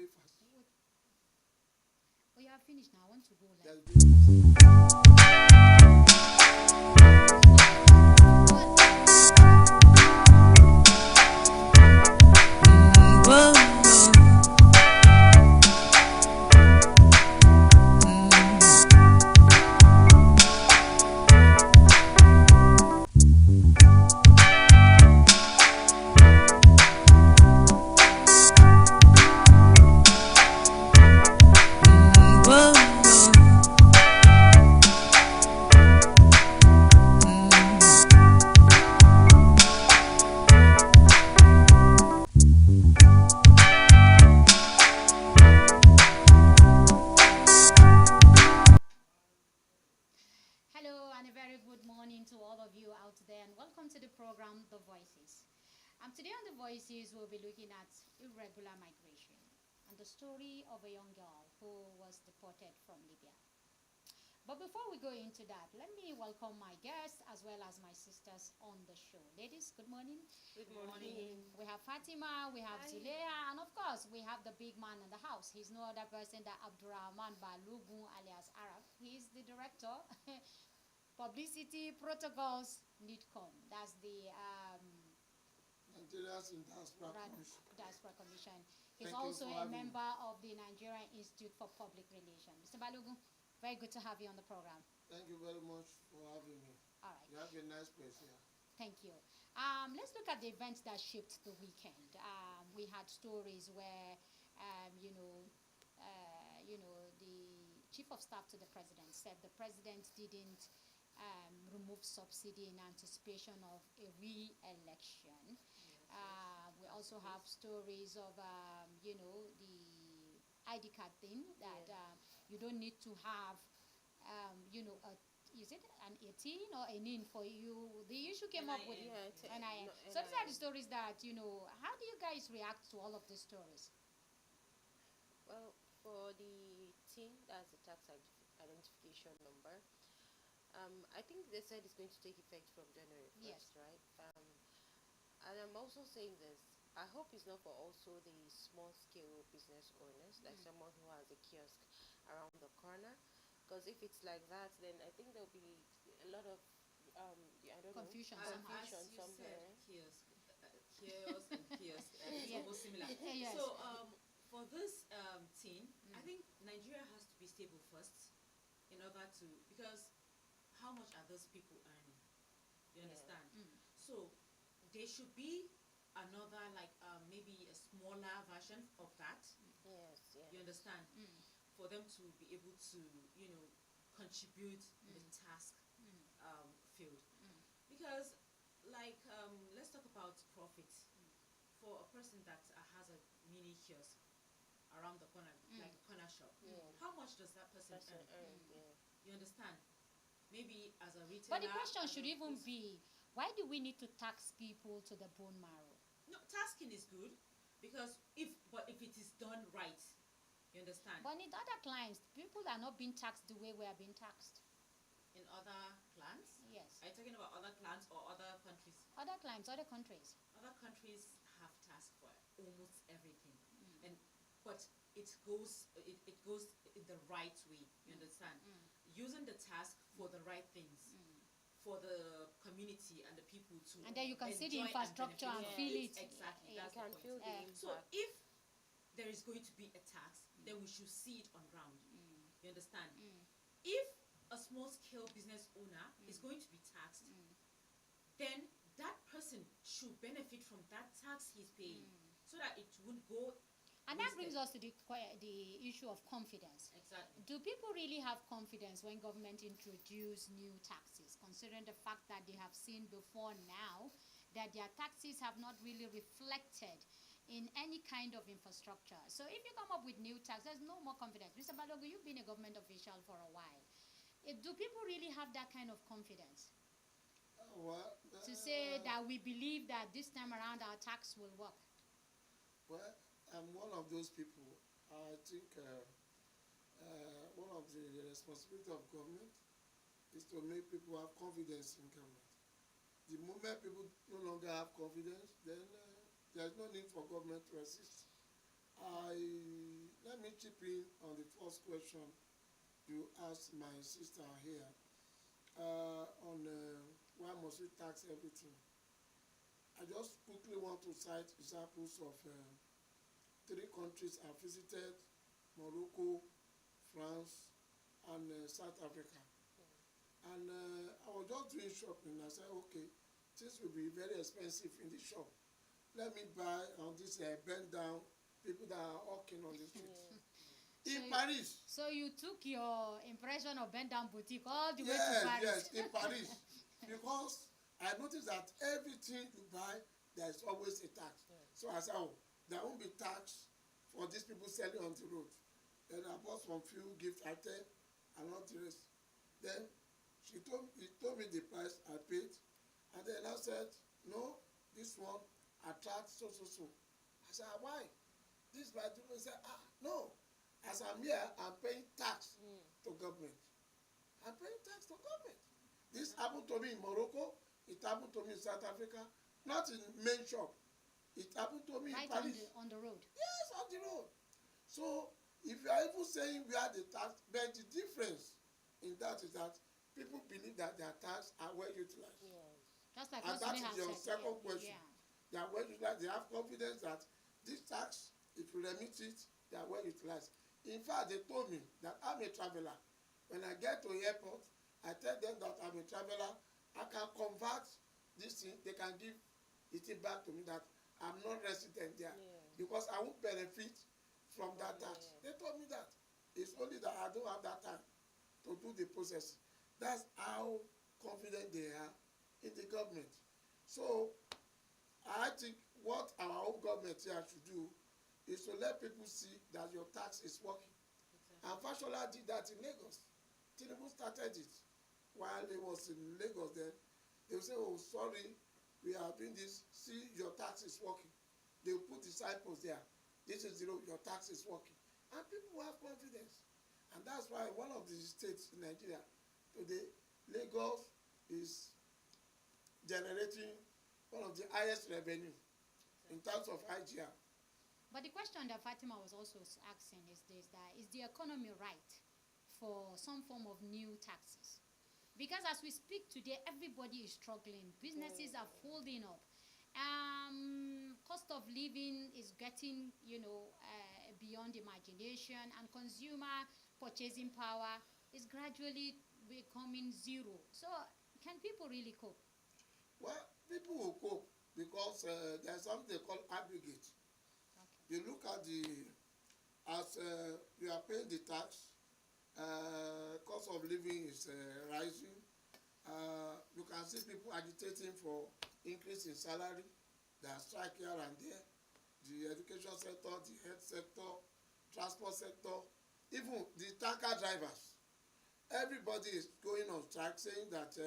pay fast. Oh, you have finished now. I want to go like. Hello and a very good morning to all of you out there, and welcome to the program The Voices. Today on The Voices, we'll be looking at irregular migration and the story of a young girl who was deported from Libya. But before we go into that, let me welcome my guests as well as my sisters on the show. Ladies, good morning. Good morning. We have Fatima, we have Zulea, and of course, we have the big man in the house. He's no other person than Abdurrahman Balogun alias Arab. He's the director, Publicity Protocols NIDCOM. That's the Nigeria's in Diaspora Commission. He's also a member of the Nigerian Institute for Public Relations. Mr. Balogun, very good to have you on the program. Thank you very much for having me. All right. You have a nice place here. Thank you. Let's look at the events that shaped the weekend. We had stories where, the chief of staff to the president said the president didn't remove subsidy in anticipation of a re-election. We also have stories of, the ID card thing that you don't need to have, is it an 18 or a NIN for you? The issue came up with NIN. So these are the stories that, how do you guys react to all of these stories? Well, for the TIN, that's the tax identification number, I think they said it's going to take effect from January 1st, right? And I'm also saying this, I hope it's not for also the small-scale business owners, like someone who has a kiosk around the corner. Because if it's like that, then I think there'll be a lot of Confusion somewhere. Kiosk and kiosk, it's almost similar. Yes. So for this team, I think Nigeria has to be stable first in order to, because how much are those people earning? You understand? So there should be another, like maybe a smaller version of that. Yes. You understand? For them to be able to, contribute in the task field. Because, like, let's talk about profit. For a person that has a mini kiosk around the corner, like a corner shop, how much does that person earn? You understand? Maybe as a retailer. But the question should even be, why do we need to tax people to the bone marrow? No, tasking is good because if it is done right, you understand? But in other clients, people are not being taxed the way we are being taxed. In other clans? Yes. Are you talking about other clans or other countries? Other clients, other countries. Other countries have tax for almost everything, but it goes in the right way. You understand? Using the task for the right things. For the community and the people to, and then you can see the infrastructure and feel it. Exactly, that's the point. So if there is going to be a tax, then we should see it on ground. You understand? If a small-scale business owner is going to be taxed, then that person should benefit from that tax he's paying, so that it won't go. And that brings us to the issue of confidence. Exactly. Do people really have confidence when government introduce new taxes, considering the fact that they have seen before now that their taxes have not really reflected in any kind of infrastructure? So if you come up with new tax, there's no more confidence. Mr. Balogun, you've been a government official for a while. Do people really have that kind of confidence? To say that we believe that this time around our tax will work? Well, I'm one of those people. I think one of the responsibility of government is to make people have confidence in government. The moment people no longer have confidence, then there's no need for government to assist. Let me chip in on the first question you asked my sister here on why must we tax everything. I just quickly want to cite examples of 3 countries I visited: Morocco, France, and South Africa. And I was just doing shopping. I said, okay, things will be very expensive in the shop. Let me buy on this bend down people that are hawking on the street. In Paris. So you took your impression of bend down boutique all the way to Paris. Yes, in Paris. Because I noticed that everything you buy, there is always a tax. So I said, oh, there won't be tax for these people selling on the road. Then I bought some few gift items and all the rest. Then he told me the price I paid. And then I said, no, this one attracts so. I said, why? This by doing. He said, no. As I'm here, I'm paying tax to government. I'm paying tax to government. This happened to me in Morocco. It happened to me in South Africa. Not in main shop. It happened to me in Paris. On the road. Yes, on the road. So if you are even saying we are the tax, but the difference in that is that people believe that their tax are well utilized. Yes. Just like and that is your said, second question. They are well utilized. They have confidence that this tax, if you remit it, they are well utilized. In fact, they told me that I'm a traveler. When I get to the airport, I tell them that I'm a traveler. I can convert this thing. They can give it back to me that I'm not resident there. Because I won't benefit from that tax. They told me that. It's only that I don't have that time to do the process. That's how confident they are in the government. So I think what our own government here should do is to let people see that your tax is working. Exactly. And Fashola did that in Lagos. Tinubu started it while he was in Lagos then. They will say, oh, sorry, we are doing this. See, your tax is working. They will put the signpost there. This is zero, your tax is working. And people have confidence. And that's why one of the states in Nigeria today, Lagos is generating one of the highest revenue in terms of IGR. But the question that Fatima was also asking is this, that is the economy right for some form of new taxes? Because as we speak today, everybody is struggling. Businesses are folding up. Cost of living is getting, beyond imagination, and consumer purchasing power is gradually becoming zero. So can people really cope? Well, people will cope because there's something they call aggregate. You look at as you are paying the tax, cost of living is rising. You can see people agitating for increase in salary. They are strike here and there. The education sector, the health sector, transport sector, even the tanker drivers. Everybody is going on strike saying that,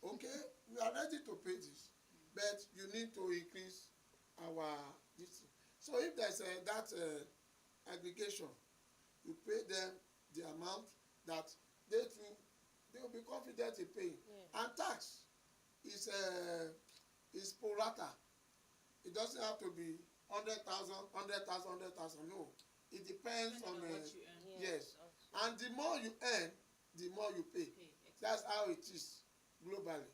okay, we are ready to pay this, but you need to increase our this. So if there's that aggregation, you pay them the amount that they will be confident in paying. And tax is pro rata. It doesn't have to be 100,000, 100,000, 100,000. No, it depends on what you earn. Yes, and the more you earn, the more you pay. Exactly. That's how it is globally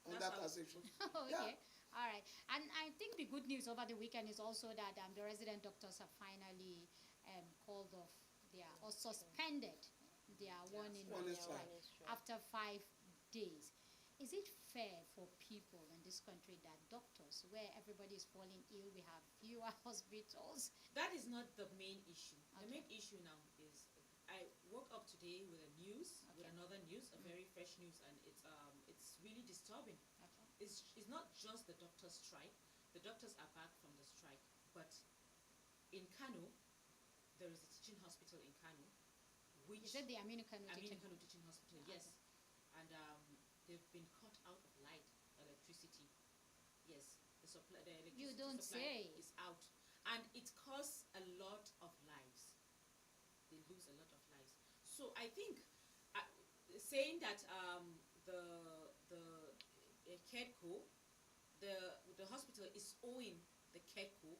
under taxation. Okay. Yeah. All right. And I think the good news over the weekend is also that the resident doctors have finally called off or suspended their warning after 5 days. Is it fair for people in this country that doctors, where everybody is falling ill, we have fewer hospitals? That is not the main issue. Okay. The main issue now is I woke up today with another news, a very fresh news, and it's really disturbing. It's not just the doctors' strike. The doctors are back from the strike. But in Kano, there is a teaching hospital in Kano. Is it the Aminu Kano Teaching Hospital? Yes. And they've been cut out of electricity. Yes. The electricity You don't supply say. is out. And it costs a lot of lives. They lose a lot of lives. So I think saying that the KEDCO, the hospital is owing the KEDCO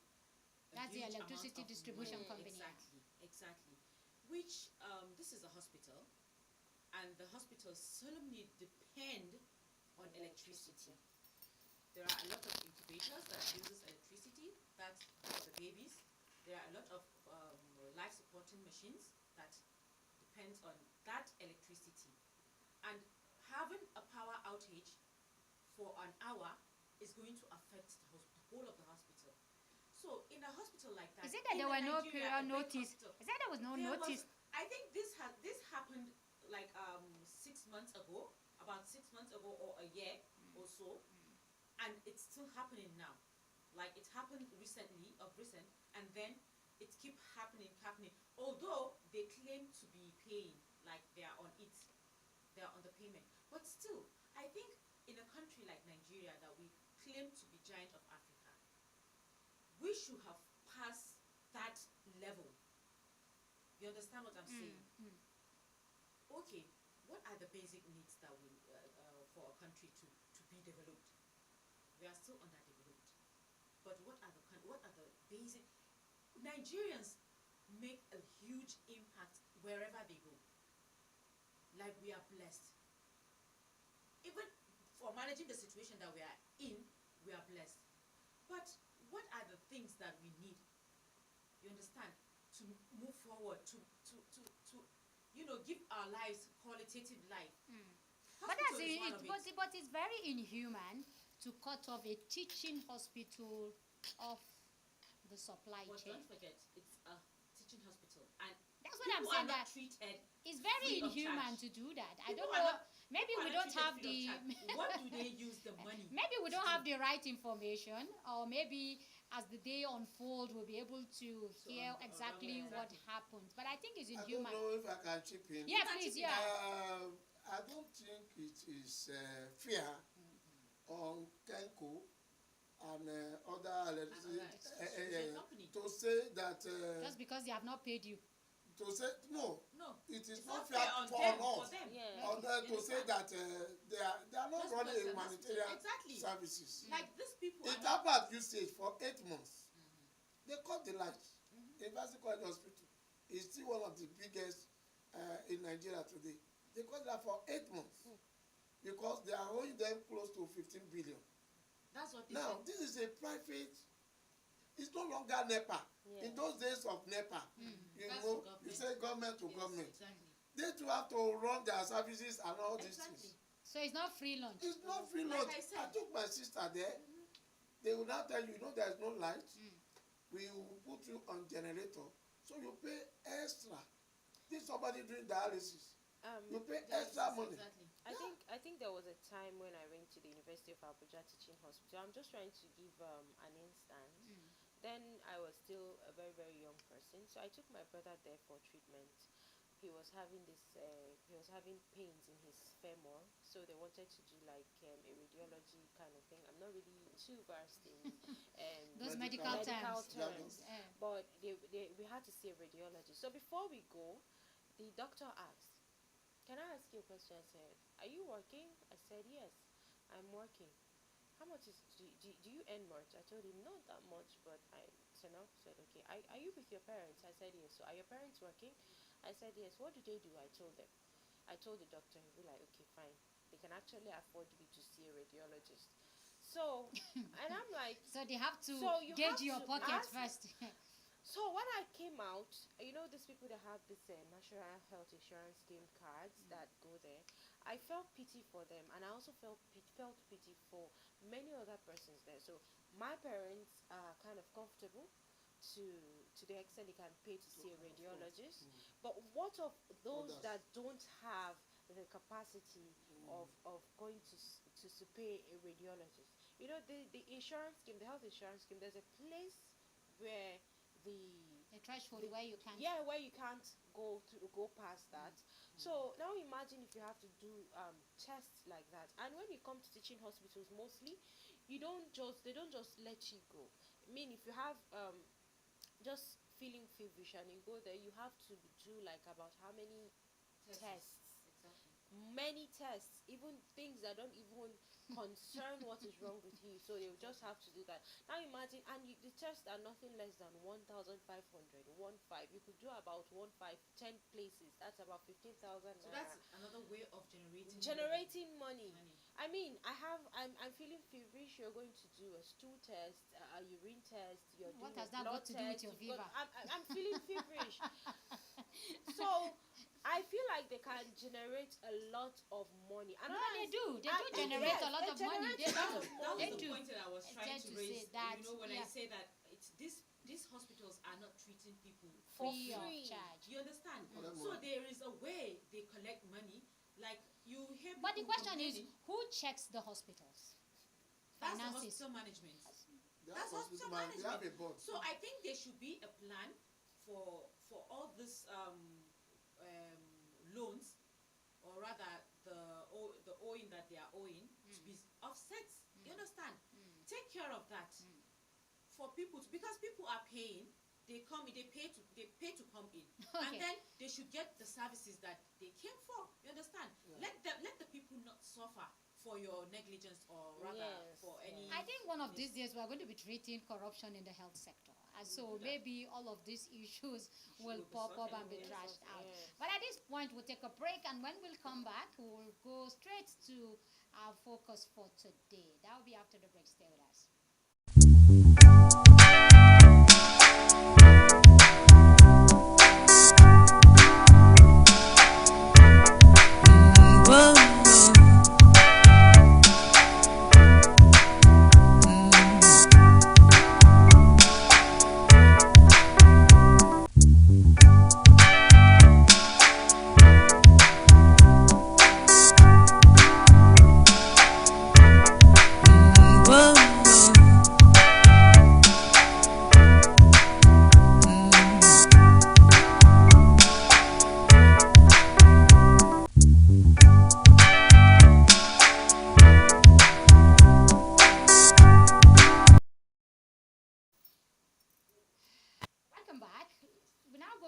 That's the huge electricity amount of distribution money. company. Exactly. Which this is a hospital, and the hospital solemnly depend on electricity. There are a lot of incubators that uses electricity. That's for the babies. There are a lot of life supporting machines that depends on that electricity. And having a power outage for an hour is going to affect the whole of the hospital. So in a hospital like that, Is it that there were no Nigeria, prior notice? Is that there was no notice? I think this happened like 6 months ago, about 6 months ago or a year or so, and it's still happening now. Like it happened recently, and then it keep happening. Although they claim to be paying, like they are on it, they are on the payment, but still, I think in a country like Nigeria that we claim to be giant of Africa, we should have passed that level. You understand what I'm saying? Okay, what are the basic needs that we for a country to be developed? We are still underdeveloped. But what are the basic? Nigerians make a huge impact wherever they go. Like we are blessed. Even for managing the situation that we are in, we are blessed. But what are the things that we need? You understand? To move forward, to give our lives qualitative life. But but it's very inhuman to cut off a teaching hospital off the supply chain. Don't forget, it's a teaching hospital, and that's what I'm saying. That it's very inhuman to do that. I don't know. Maybe we don't have the. What do they use the money? Maybe we don't have the right information, or maybe as the day unfolds, we'll be able to hear exactly what happens. But I think it's inhuman. I don't know if I can chip in. Yeah, please. Yeah. I don't think it is fair on Kenko and other electricity to say that just because they have not paid you. To say no, it is not fair on for them, us. On them to say that they are not running humanitarian services. Like these people. In that part usage for 8 months, they cut the light. University College Hospital is still one of the biggest in Nigeria today. They cut that for 8 months because they are owing them close to 15 billion. That's what. Now this is a private. It's no longer NEPA. In those days of NEPA, you say government to government. Exactly. They too have to run their services and all these things. So it's not free lunch. It's not free lunch. I took my sister there. They will now tell you, there's no light. We will put you on generator. So you pay extra. This somebody doing dialysis. You pay extra money. Exactly. I think there was a time when I went to the University of Abuja Teaching Hospital. I'm just trying to give an instance. Then I was still a very, very young person. So I took my brother there for treatment. He was having pains in his femur. So they wanted to do like a radiology kind of thing. I'm not really too versed in those medical terms. But we had to see a radiologist. So before we go, the doctor asked, "Can I ask you a question?" I said, "Are you working?" I said, "Yes, I'm working." "How much do you earn much?" I told him, "Not that much, but I said, "Okay, are you with your parents?" I said, "Yes." "So are your parents working?" I said, "Yes." "What do they do?" I told them. I told the doctor. He'll be like, "Okay, fine. They can actually afford me to see a radiologist." So, and I'm like, so they have to gauge your pocket first. So when I came out, these people that have this National Health Insurance Scheme cards that go there, I felt pity for them, and I also felt pity for many other persons there. So my parents are kind of comfortable to the extent they can pay to see a radiologist. But what of those that don't have the capacity of going to pay a radiologist? The insurance scheme, the health insurance scheme, there's a place where the threshold where you can't go past that. So now imagine if you have to do tests like that, and when you come to teaching hospitals, mostly they don't just let you go. I mean, if you have just feeling feverish and you go there, you have to do like about how many tests? Exactly. Many tests, even things that don't even concern what is wrong with you, so they will just have to do that. Now imagine, and the tests are nothing less than 1,500, 1,500. You could do about 1,500, 10 places. That's about 15,000. So that's another way of generating money. I mean, I'm feeling feverish. You're going to do a stool test, a urine test. You're doing what has a that blood got to do with test. your fever? I'm feeling feverish. So I feel like they can generate a lot of money. No, they do. They do generate a lot of money. They do. That was They the do. point that I was trying to raise. That, When I say that it's these hospitals are not treating people free of charge. You understand? So there is a way they collect money. Like you hear. But the question is, who checks the hospitals? That's the Finances. hospital management. That's hospital management. They have a board. So I think there should be a plan for all this loans, or rather the owing that they are owing to be offset. You understand? Take care of that for people because people are paying. They pay to come in, and then they should get the services that they came for. You understand? Let the people not suffer for your negligence, or rather for any. I think one of these days we are going to be treating corruption in the health sector, and so maybe all of these issues will pop up and be trashed out. But at this point, we'll take a break, and when we'll come back, we'll go straight to our focus for today. That will be after the break. Stay with us.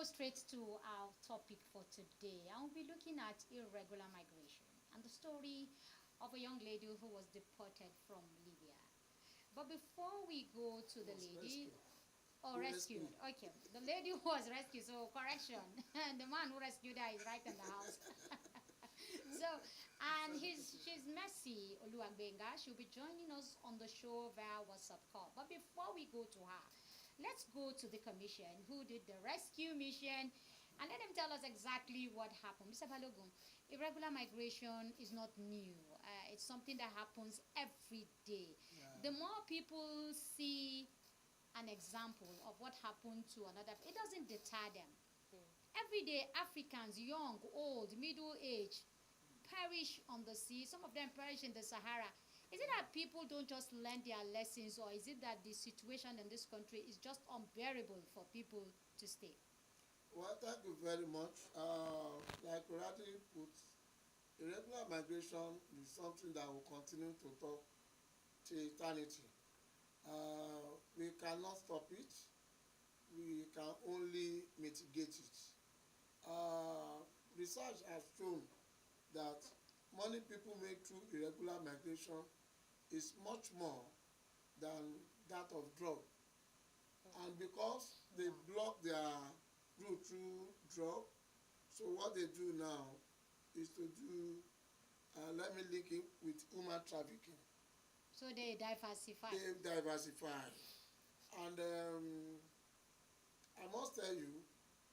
Straight to our topic for today. I'll be looking at irregular migration and the story of a young lady who was deported from Libya. But before we go to the lady, rescued. Okay, the lady who was rescued. So correction, the man who rescued her is right in the house. So, and she's Mercy Oluwagbenga. She'll be joining us on the show via WhatsApp call. But before we go to her, let's go to the commission who did the rescue mission and let them tell us exactly what happened. Mr. Balogun, irregular migration is not new. It's something that happens every day. The more people see an example of what happened to another, it doesn't deter them. Every day, Africans, young, old, middle age, perish on the sea. Some of them perish in the Sahara. Is it that people don't just learn their lessons, or is it that the situation in this country is just unbearable for people to stay? Well, thank you very much. Like Radhi put, irregular migration is something that will continue to talk to eternity. We cannot stop it. We can only mitigate it. Research has shown that money people make through irregular migration is much more than that of drug. And because they block their route through drug, so what they do now is to do, let me link it with human trafficking. So they diversify. And I must tell you,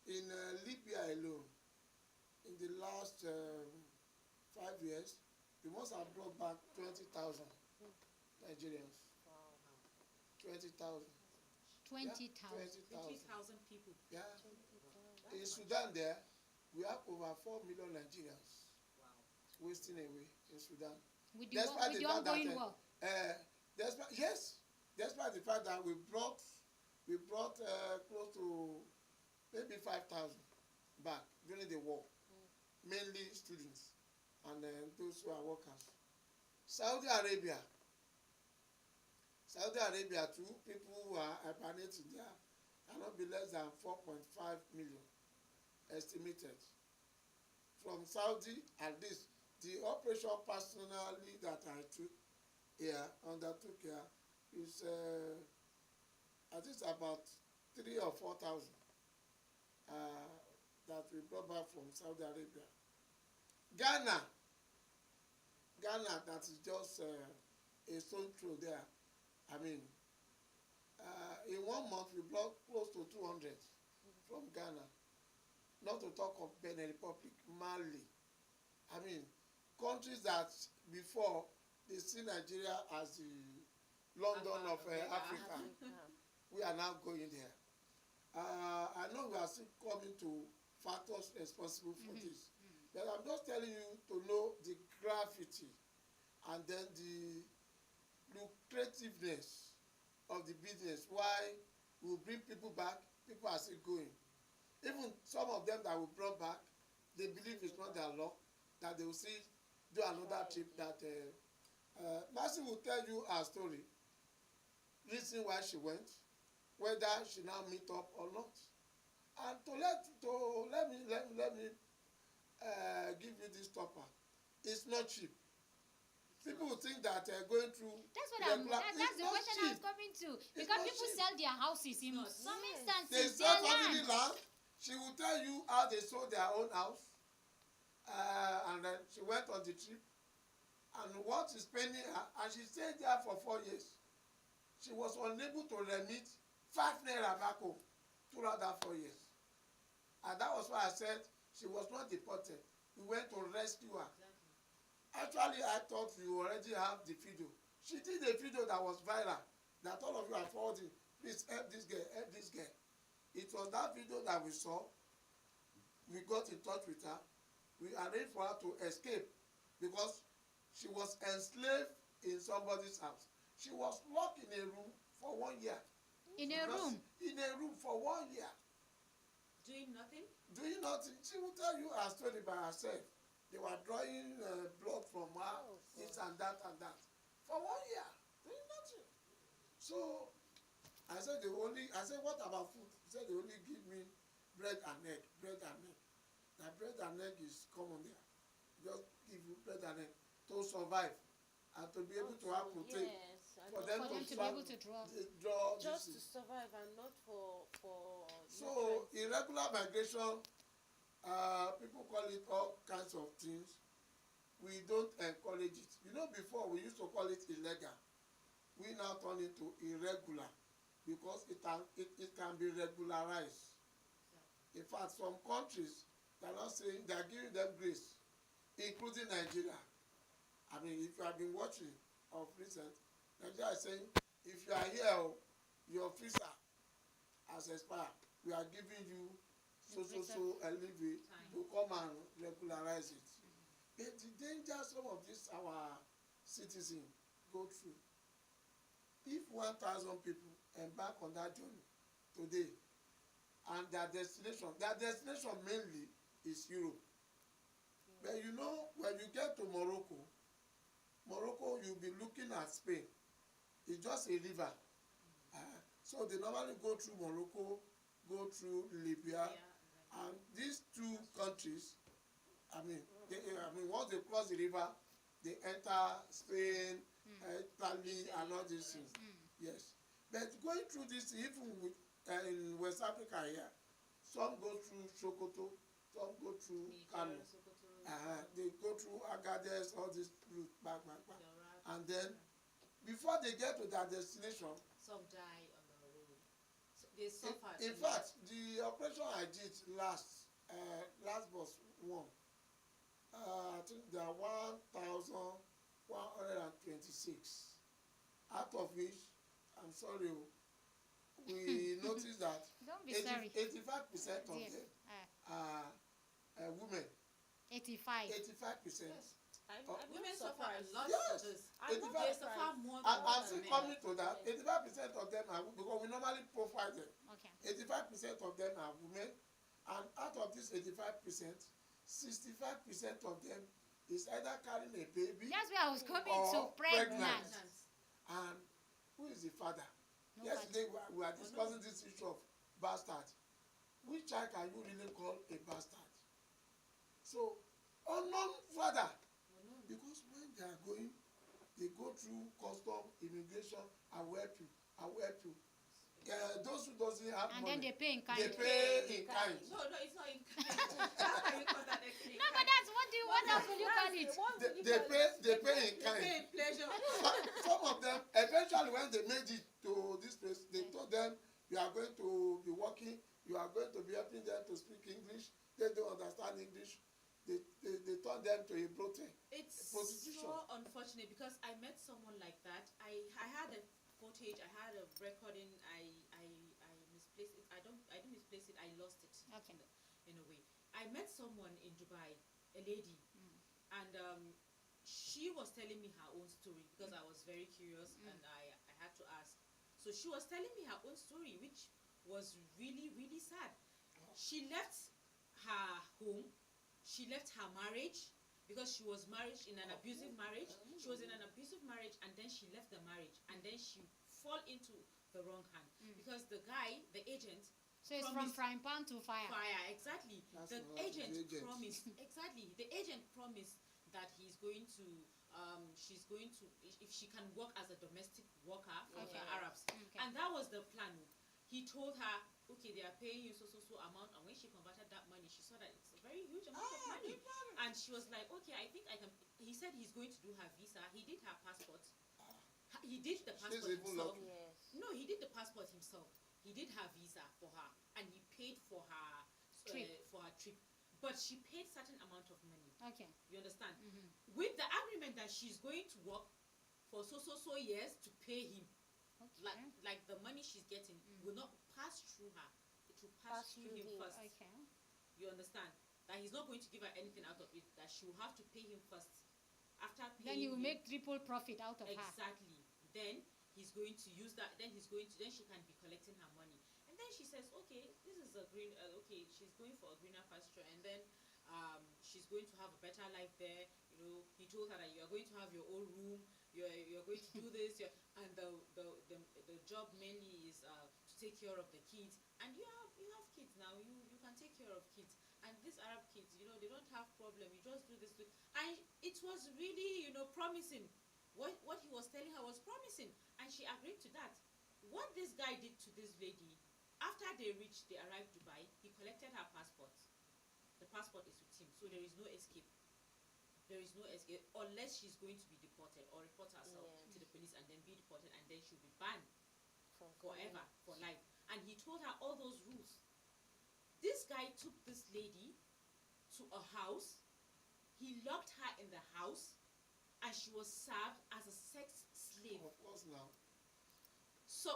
in Libya alone, in the last 5 years, we must have brought back 20,000 Nigerians. Wow. 20,000. 20,000. 20,000 people. Yeah. In Sudan there, we have over 4 million Nigerians. Wow. Wasting away in Sudan. With the ongoing war. Despite the fact that we brought close to maybe 5,000 back during the war, mainly students and those who are workers. Saudi Arabia too, people who are hibernating there cannot be less than 4.5 million estimated. From Saudi, at least the operation personally that I took here, undertook here, is I think it's about 3,000 or 4,000 that we brought back from Saudi Arabia. Ghana, that is just a stone throw there. I mean, in 1 month we brought close to 200 from Ghana. Not to talk of Benin Republic, Mali. I mean, countries that before they see Nigeria as the London of Africa. We are now going there. I know we are still coming to factors responsible for this. But I'm just telling you to know the gravity and then the lucrativeness of the business. Why we bring people back, people are still going. Even some of them that we brought back, they believe it's not their luck, that they will see do another trip that Mercy will tell you her story, reason why she went, whether she now meet up or not. And let me give you this topper. It's not cheap. People will think that going through. That's what that's the question I was coming to. Because people sell their houses in some instances. They sell family land. She will tell you how they sold their own house. And then she went on the trip. And what is paying her, and she stayed there for 4 years. She was unable to remit 5 naira back home throughout that 4 years. And that was why I said she was not deported. We went to rescue her. Actually, I thought you already have the video. She did a video that was viral, that all of you are forwarding. Please help this girl, help this girl. It was that video that we saw. We got in touch with her. We arranged for her to escape because she was enslaved in somebody's house. She was locked in a room for 1 year. In a room? In a room for 1 year. Doing nothing? Doing nothing. She will tell you her story by herself. They were drawing blood from her, this and that and that. For 1 year. Doing nothing. So, I said, what about food? He said, they only give me bread and egg. Bread and egg. Now, bread and egg is common there. Just give you bread and egg to survive and to be able to have protein. Yes, for them to be able to draw just to survive and not for so irregular migration, people call it all kinds of things. We don't encourage it. You know, before we used to call it illegal. We now turn it to irregular because it can be regularized. In fact, some countries are not saying they are giving them grace, including Nigeria. I mean, if you have been watching of recent, Nigeria is saying, if you are here, your visa has expired. We are giving you so a leeway to come and regularize it. But the danger some of these our citizens go through. If 1,000 people embark on that journey today, and their destination mainly is Europe. But you know, when you get to Morocco, you'll be looking at Spain. It's just a river. So they normally go through Morocco, go through Libya, and these two countries, once they cross the river, they enter Spain, Italy, and all these things. Yes. But going through this, even with, in West Africa here, some go through Sokoto, some go through Kano. They go through Agadez, all this route, back. And then, before they get to their destination, some die on the road. So they suffer. In fact, the operation I did last bus one, I think there are 1,126, out of which, I'm sorry, we noticed that 85% of them are women. 85%. Yes. Women suffer a lot. Yes. They suffer more than I'm still men. coming to that. 85% of them are, because we normally profile them. Okay. 85% of them are women, and out of this 85%, 65% of them is either carrying a baby. That's where I was coming to, pregnant. And who is the father? Nobody. Yesterday we are discussing this issue of bastard. Which child can you really call a bastard? So, unknown father. Because when they are going, they go through custom, immigration. I will help you. I will help you. Those who doesn't have And money, then they pay in kind. they pay in kind. No, it's not in kind. How can you call that in No, kind? but that's what else will you call it? They pay in They kind. pay in pleasure. Some of them, eventually when they made it to this place, they told them, you are going to be working, you are going to be helping them to speak English. They don't understand English. They turned them to a brothel. It's prostitution. so unfortunate because I met someone like that. I had a footage, I had a recording. I misplaced it. I didn't misplace it. I lost it. Okay. In a way, I met someone in Dubai, a lady, and she was telling me her own story because I was very curious and I had to ask. So she was telling me her own story, which was really, really sad. She left her home, she left her marriage because she was married in an abusive marriage. She was in an abusive marriage and then she left the marriage and then she fall into the wrong hand because the guy, the agent, so it's from frying pan to fire. Exactly. The agent promised. Exactly. The agent promised that she's going to, if she can work as a domestic worker for the Arabs. And that was the plan. He told her, okay, they are paying you so amount, and when she converted that money, she saw that it's a very huge amount of money. And she was like, okay, I think I can. He said he's going to do her visa. He did her passport. He did the passport himself. Yes. No, he did the passport himself. He did her visa for her, and he paid for her trip. But she paid certain amount of money. Okay. You understand? With the agreement that she's going to work for so years to pay him. Okay. Like the money she's getting will not pass through her. It will pass through him first. Okay. You understand? That he's not going to give her anything out of it. That she will have to pay him first. After paying then you will him, make triple profit out of her. Exactly. Then he's going to use that. Then she can be collecting her money. And then she says, okay, this is a green. Okay, she's going for a greener pasture, and then she's going to have a better life there. You know, he told her that you are going to have your own room. You're going to do this. And the job mainly is to take care of the kids. And you have kids now. You can take care of kids. And these Arab kids, you know, they don't have problem. You just do this. And it was really, you know, promising. What he was telling her was promising, and she agreed to that. What this guy did to this lady, after they arrived Dubai, he collected her passport. The passport is with him, so there is no escape. There is no escape unless she's going to be deported or report herself to the police and then be deported, and then she'll be banned forever, for life. And he told her all those rules. This guy took this lady to a house. He locked her in the house, and she was served as a sex slave. Of course now. So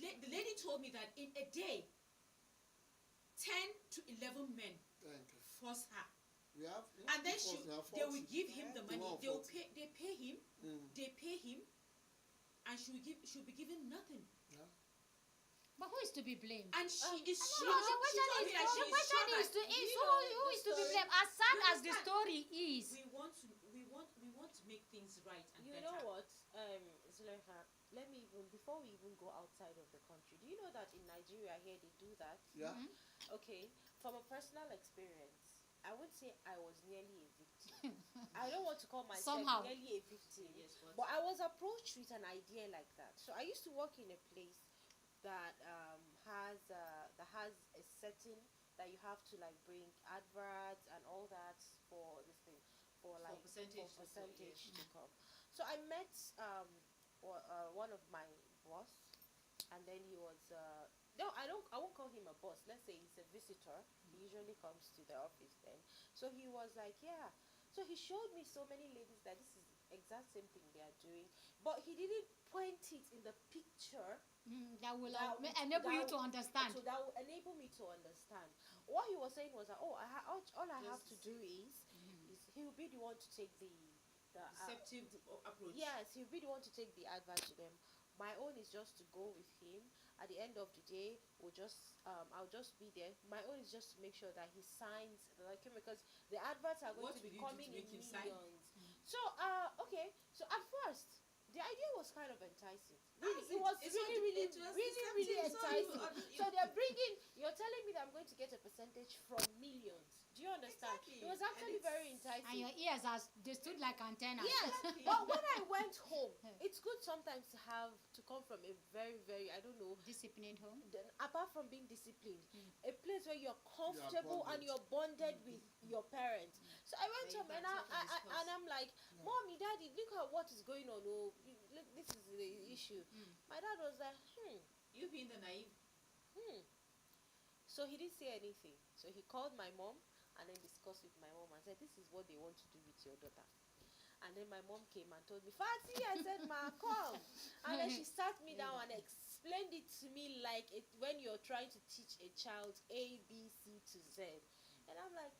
the lady told me that in a day, 10 to 11 men force her. And then they will give him the money. They pay him. They pay him, and she'll be given nothing. Yeah. But who is to be blamed? And she is who is to be blamed? As sad as the story is. We want to make things right and you better. know what, Zuleika, let me before we even go outside of the country, do you know that in Nigeria here they do that? Yeah. Okay, from a personal experience, I would say I was nearly a victim. I don't want to call myself nearly a victim, but I was approached with an idea like that. So I used to work in a place that has a setting that you have to like bring adverts and all that for this thing for percentage to come. So I met one of my boss, and then he was I won't call him a boss. Let's say he's a visitor. He usually comes to the office then. So he was like, yeah. So he showed me so many ladies that this is exact same thing they are doing, but he didn't point it in the picture that will enable you to understand. So that will enable me to understand. What he was saying was that, all I have to do is he will be the one to take the deceptive approach. Yes, he will be the one to take the advert to them. My own is just to go with him. At the end of the day, I'll just be there. My own is just to make sure that he signs like him, because the adverts are going to be coming in millions. So okay. So at first, the idea was kind of enticing. Really, it was really enticing. So they're telling me that I'm going to get a percentage from millions. Do Do you understand? Exactly. It was actually very enticing. And your ears they stood like antennas. Yes, Exactly. but when I went home, it's good sometimes to come from a very, very, I don't know, Disciplined home. apart from being disciplined, a place where you're comfortable and you're bonded with your parents. So I went home and I'm like, Mommy, Daddy, look at what is going on. Oh, look, this is the issue. My dad was like, You being the naive. So he didn't say anything. So he called my mom and then discussed with my mom and said, this is what they want to do with your daughter. And then my mom came and told me, Fancy, I said, Ma, come. And then she sat me down and explained it to me like when you're trying to teach a child A, B, C to Z. And I'm like,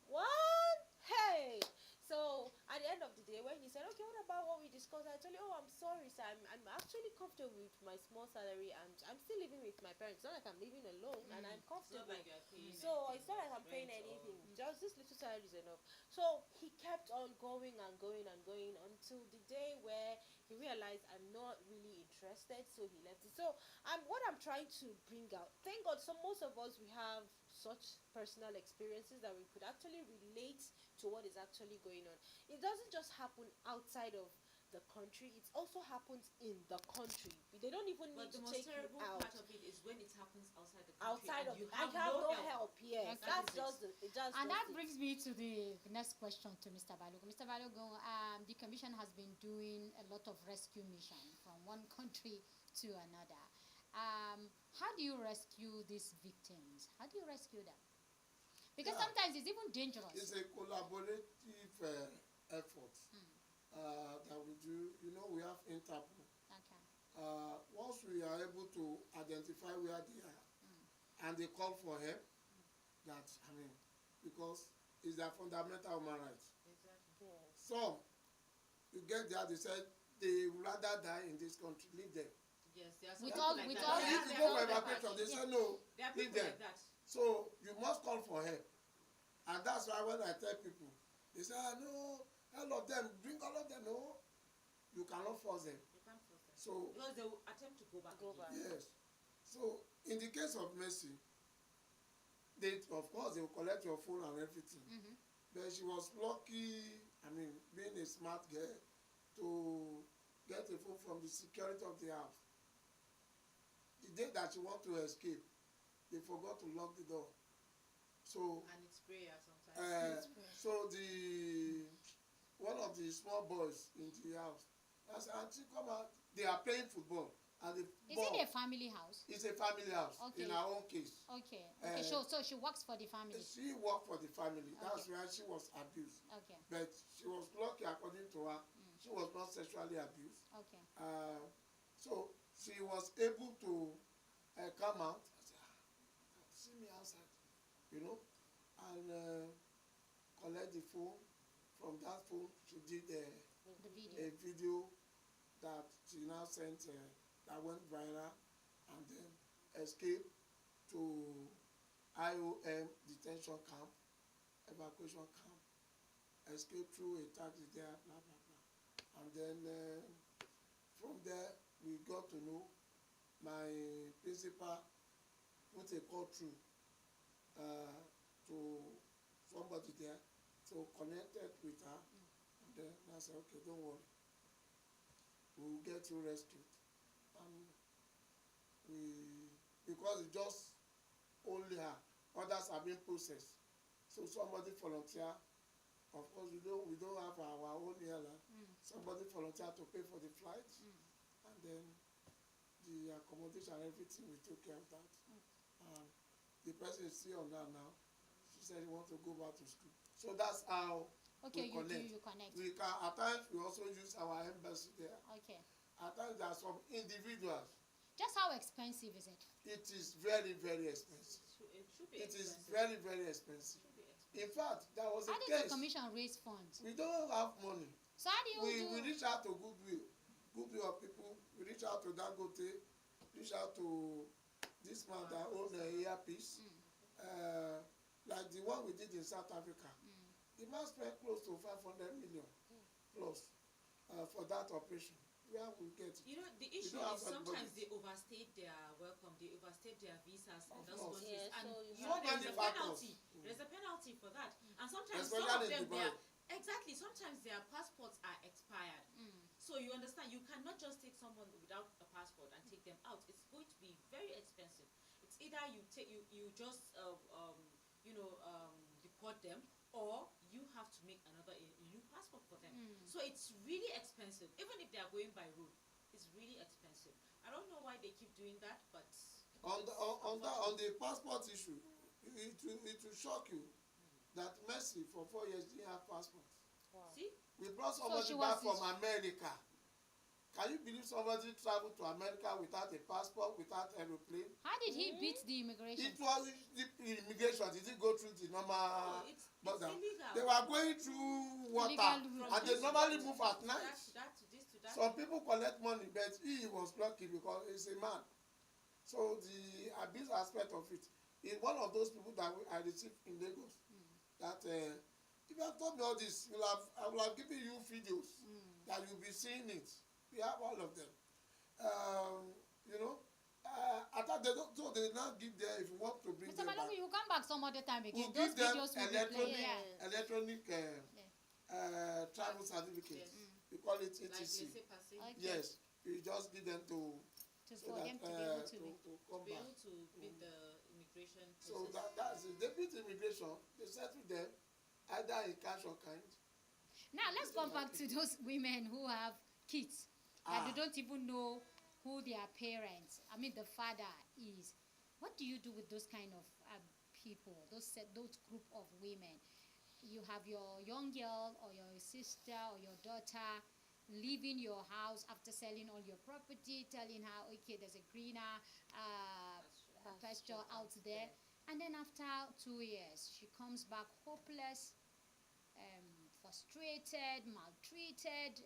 what? Hey! So at the end of the day, when he said, okay, what about what we discussed? I told you, oh, I'm sorry, sir. I'm actually comfortable with my small salary and I'm still living with my parents. It's not like I'm living alone and I'm comfortable. It's not like you're paying So anything, it's not like I'm paying rent anything. or- Just this little salary is enough. So he kept on going and going and going until the day where he realized I'm not really interested. So he left it. So what I'm trying to bring out, thank God, so most of us, we have such personal experiences that we could actually relate to what is actually going on. It doesn't just happen outside of the country, it also happens in the country. They don't even need But the to most take you terrible out. part of it is when it happens outside the country. Outside of and you I have no help. Yes, Okay. that's just it. Just And that it. brings me to the next question to Mr. Balogun. Mr. Balogun, the Commission has been doing a lot of rescue mission from one country to another. How do you rescue these victims? How do you rescue them? Because sometimes it's even dangerous. It's a collaborative effort that we do. You know, we have Interpol. Okay. Once we are able to identify where they are and they call for help, because it's their fundamental human rights. Exactly. Yes. Some, you get there, they said they would rather die in this country, leave them. Yes, there are With some all- people with like all- that. If you go for evacuation, they say no, There are leave people them. like that. So you must call for help. And that's why when I tell people, they say, no, all of them, bring all of them. No, you cannot force them. You can't force them. So, Because they will attempt to go back. Go again. back. yes. So, in the case of Mercy, of course, they will collect your phone and everything. But she was lucky, being a smart girl, to get a phone from the security of the house. The day that she wanted to escape, they forgot to lock the door. So, And it's prayer sometimes. so one of the small boys in the house, I said, Auntie, come out. They are playing football. And the Is ball, it a family house? it's a family house in Okay. our own case. Okay. So she works for the family. She worked for the family. That's Okay. why she was abused. Okay. But she was lucky, according to her. She was not sexually abused. Okay. So she was able to come out. I said, see me outside, and collect the phone. From that phone, she did The video. a video that she now sent that went viral, and then escaped to IOM detention camp, evacuation camp, escaped through a taxi there, blah, blah, blah. And then from there, we got to know my principal put a call through to somebody there, so connected with her, and then I said, okay, don't worry, we'll get you rescued. And because it's just only her, others are being processed. So somebody volunteer. Of course, we don't have our own airline. Somebody volunteer to pay for the flight, and then the accommodation and everything, we took care of that. And the person is still on that now. She said he wants to go back to school. So that's how Okay, we connect. you connect. We can, at times, we also use our embassy there. Okay. At times, there are some individuals. Just how expensive is it? It is very, very expensive. It should be It is expensive. very, very expensive. It should be expensive. In fact, there was a How does case. the commission raise funds? We don't have money. So how do you We do? reach out to goodwill of people. We reach out to Dangote, reach out to this man that own a earpiece, like the one we did in South Africa. The man spent close to 500 million plus for that operation. Where we get it? You know, the issue don't have is sometimes budget. they overstayed their welcome, they overstayed their visas in Of those course. countries, Yeah, and so you you have know, there's many a factors. penalty. There's a penalty for that. And sometimes Especially some of them, sometimes their passports are expired. So you understand, you cannot just take someone without a passport and take them out. It's going to be very expensive. It's either you just deport them, or you have to make a new passport for them. So it's really expensive. Even if they are going by road, it's really expensive. I don't know why they keep doing that, but on the passport issue, it will shock you that Messi for 4 years didn't have passport. Wow. See, we brought somebody back from America. Can you believe somebody traveled to America without a passport, without aeroplane? How did he beat the immigration? It was the immigration. Did it go through the normal? it's illegal. They were going through water, and they normally move at night. To that. Some people collect money, but he was lucky because he's a man. So the abuse aspect of it is one of those people that I received in Lagos. That if you have told me all this, I will have given you videos that you'll be seeing it. We have all of them. I thought they now give them, if you want to bring Mr. them back, Balogun, you come back some other time again. we'll give them electronic travel certificate. Yes. We call it Like ETC. laissez-passer. Okay. Yes, you just give them to For them to be able to. come Be back. able to beat the immigration process. So that's it. They beat immigration. They settle them either in cash or kind. Now let's come back to those women who have kids that they don't even know who their parents, the father is. What do you do with those kind of people, those group of women? You have your young girl or your sister or your daughter leaving your house after selling all your property, telling her, okay, there's a greener pasture out there. And then after 2 years, she comes back hopeless, frustrated, maltreated,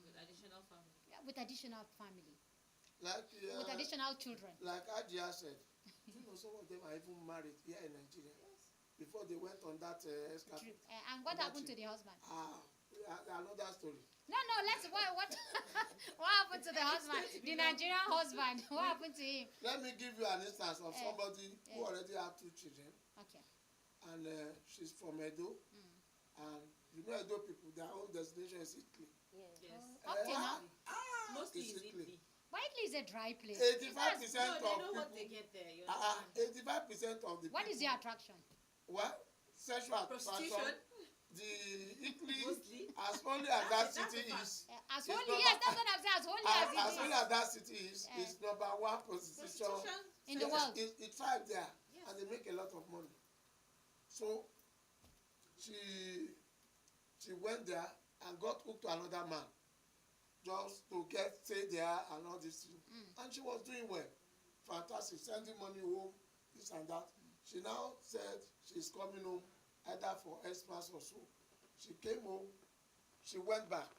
with additional family, with additional children. Like Adia said, you know, some of them are even married here in Nigeria. Yes. Before they went on that escapade. And what happened to the husband? Another story. No, what what happened to the husband? The Nigerian husband. What happened to him? Let me give you an instance of somebody who already had 2 children. Okay. And she's from Edo. And you know Edo people, their own destination is Italy. Yes. Okay, now. Mostly it's is Italy. But Italy is a dry place. 85% No, of they know people. what they get there. You understand? 85% of the What people. is the attraction? Well, sexual Prostitution. attraction. The Italy, Mostly. as only as that That's city a fact. is. As It's holy, number- yes, that's what I'm saying. As holy as As it only is as that city is number 1 prostitution in the world. It thrives there, Yes. and they make a lot of money. So she went there and got hooked to another man, just to stay there and all this thing. And she was doing well, fantastic, sending money home, this and that. She now said she's coming home either for Xmas or so. She came home, she went back.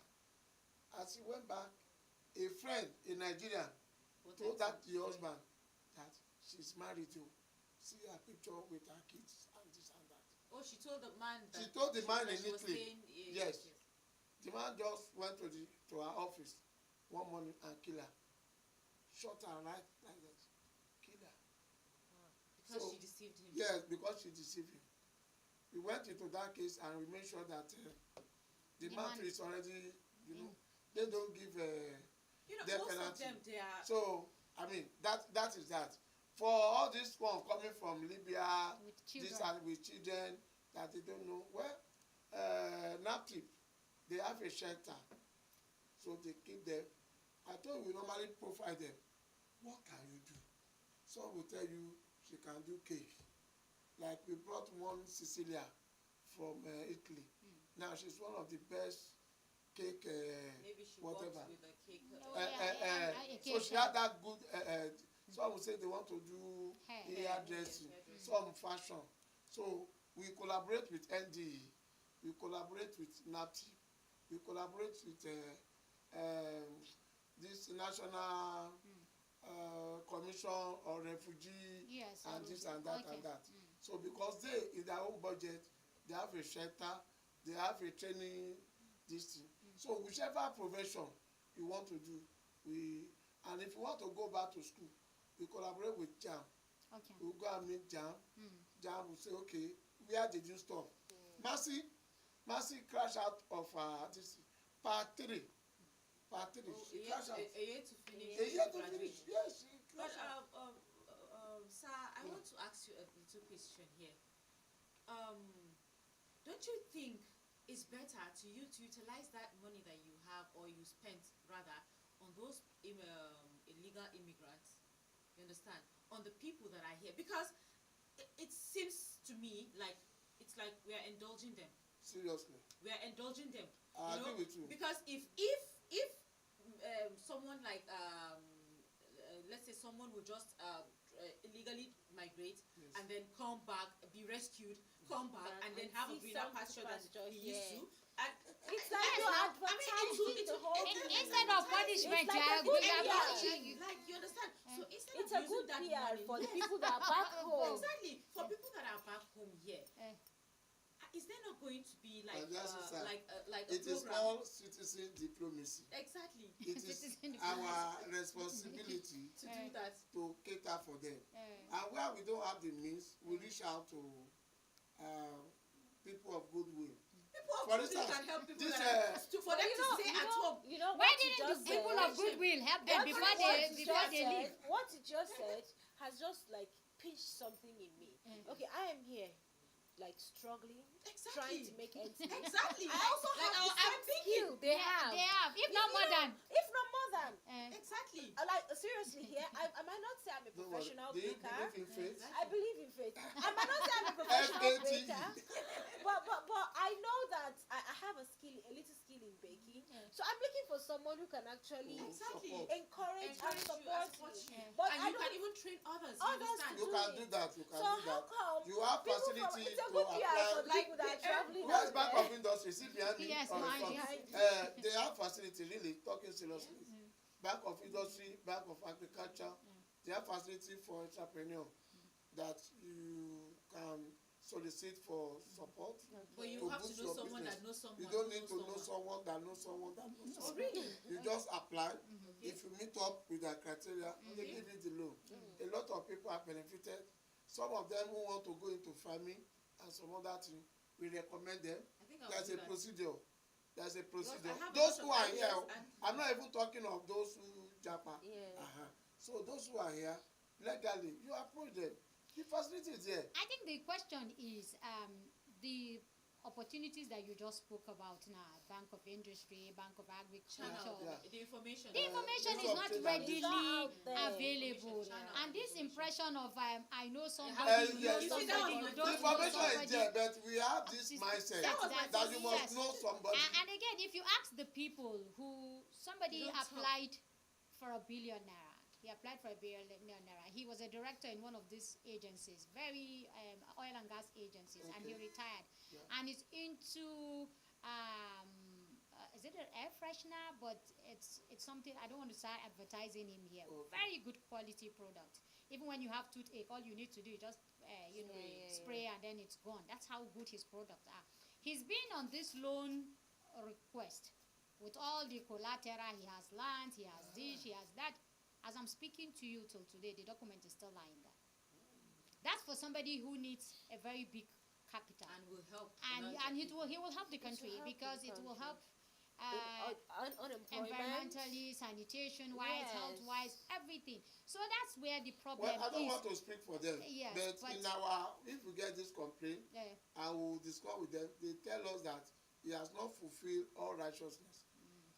As she went back, a friend in Nigeria told that the husband that she's married to. See her picture with her kids and this and that. Oh, she told the man that She told the man in she was Italy. staying, Yes. The man just went to her office one morning and killed her. Shot her right like that. Killed her. Because So, she deceived him. Yes, because she deceived him. We went into that case and we made sure that the matter is already, they don't give their most penalty. of them, they are. So, that is that. For all this one coming from Libya, With children. this and with children that they don't know, well, NAPTIP, they have a shelter. So they keep them. I told you, we normally profile them. What can you do? Some will tell you she can do cake. Like we brought one Cecilia from Italy. Now she's one of the best cake, Maybe she whatever. works with a cake. So she had that good. Some will say they want to do hairdressing, some fashion. So we collaborate with NDE, we collaborate with NAPTIP, we collaborate with this National Commission on Refugee, and this and that and that. So because they, in their own budget, they have a shelter, they have a training, this thing. So whichever profession you want to do, and if you want to go back to school, we collaborate with JAM. Okay. We'll go and meet JAM. JAM will say, okay, where did you stop? Mercy crash out of this part 3. Part 3. Oh, She crashed out. a year to finish. A year to finish. Yes, she But crashed out. sir, I want to ask you a little question here. Don't you think it's better to utilize that money that you have, or you spent rather, on those illegal immigrants? You understand? On the people that are here, because it seems to me like it's like we are indulging them. Seriously. We are indulging them. I agree with you. Because if someone like let's say someone will just illegally migrate, yes, and then come back, be rescued, come back, and then have a greener pasture than he used to. And it's like you're advertising the whole thing. Instead of punishment, it's like a good like you understand. So instead it's of a good using that PR money, for the people that are back home. exactly, for people that are back home here. Is there not going to be like like a it is program? all citizen diplomacy. Exactly. It is our responsibility to do that. to cater for them. And where we don't have the means, we reach out to people of goodwill. People of For goodwill instance, can help people this, that for them to stay at home. You know Why what you didn't just the people said? of goodwill help them before they leave? What you just said has just like pinched something in me. Okay, I am here, like struggling, trying to make ends meet. Exactly. I also Like have the I'm same skill they have. They have, if not more than. If not more than. Exactly. Like seriously here, I might not say I'm a Don't worry. professional Do you baker. believe in faith? I believe in faith. I might not say I'm a professional FATE. baker, but I know that I have a little skill in baking. So I'm looking for someone who can actually Exactly. encourage and support you. you. But And I you don't. can even train others. You Others understand? You can do that. You can So do how that. come You have people facility it's a to good PR for apply. the people that are traveling. Where's out Bank there. of Industry? See behind me? Yes, or in mine front? is. They have facility, really, talking seriously. Bank of Industry, Bank of Agriculture, they have facility for entrepreneur that you can solicit for support. But you to have to boost know your someone business. that knows someone. You don't who need to knows know someone that knows someone that knows Oh, someone. really? You just apply. If you meet up with their criteria, they give you the loan. A lot of people have benefited. Some of them who want to go into farming and some other thing, we recommend them. I think I'll There's do a that. procedure. There's a procedure. I have a Those lot who of are here, ideas and- I'm not even talking of those who japa. Yeah. So those who are here legally, you approach them. The facility is there. I think the question is the opportunities that you just spoke about now, Bank of Industry, Bank of Agriculture. Channel, Yeah. the information. The information It's is not obtainable. readily It's not out there. available. Channel. And this impression of I know Yes, somebody, you know you see that somebody, one you on don't the know information is somebody. there, but we have this mindset that you must yes. know somebody. And again, if you ask the people who somebody Don't talk. applied for a billion naira, he applied for a billion naira. He was a director in one of these agencies, very oil and gas agencies, and he retired. Yeah. And he's into is it an air freshener? But it's something I don't want to start advertising him here. Okay. Very good quality product. Even when you have toothache, all you need to do is just spray and then it's gone. That's how good his products are. He's been on this loan request with all the collateral. He has land, he has this, he has that. As I'm speaking to you till today, the document is still lying there. That's for somebody who needs a very big capital. And will help. And he will help the country help because the it will country. help Unemployment. environmentally, sanitation-wise, Yes. health-wise, everything. So that's where the problem Well, I don't is. want to speak for them, Yes, but in if we get this complaint, and we'll discuss with them, they tell us that he has not fulfilled all righteousness,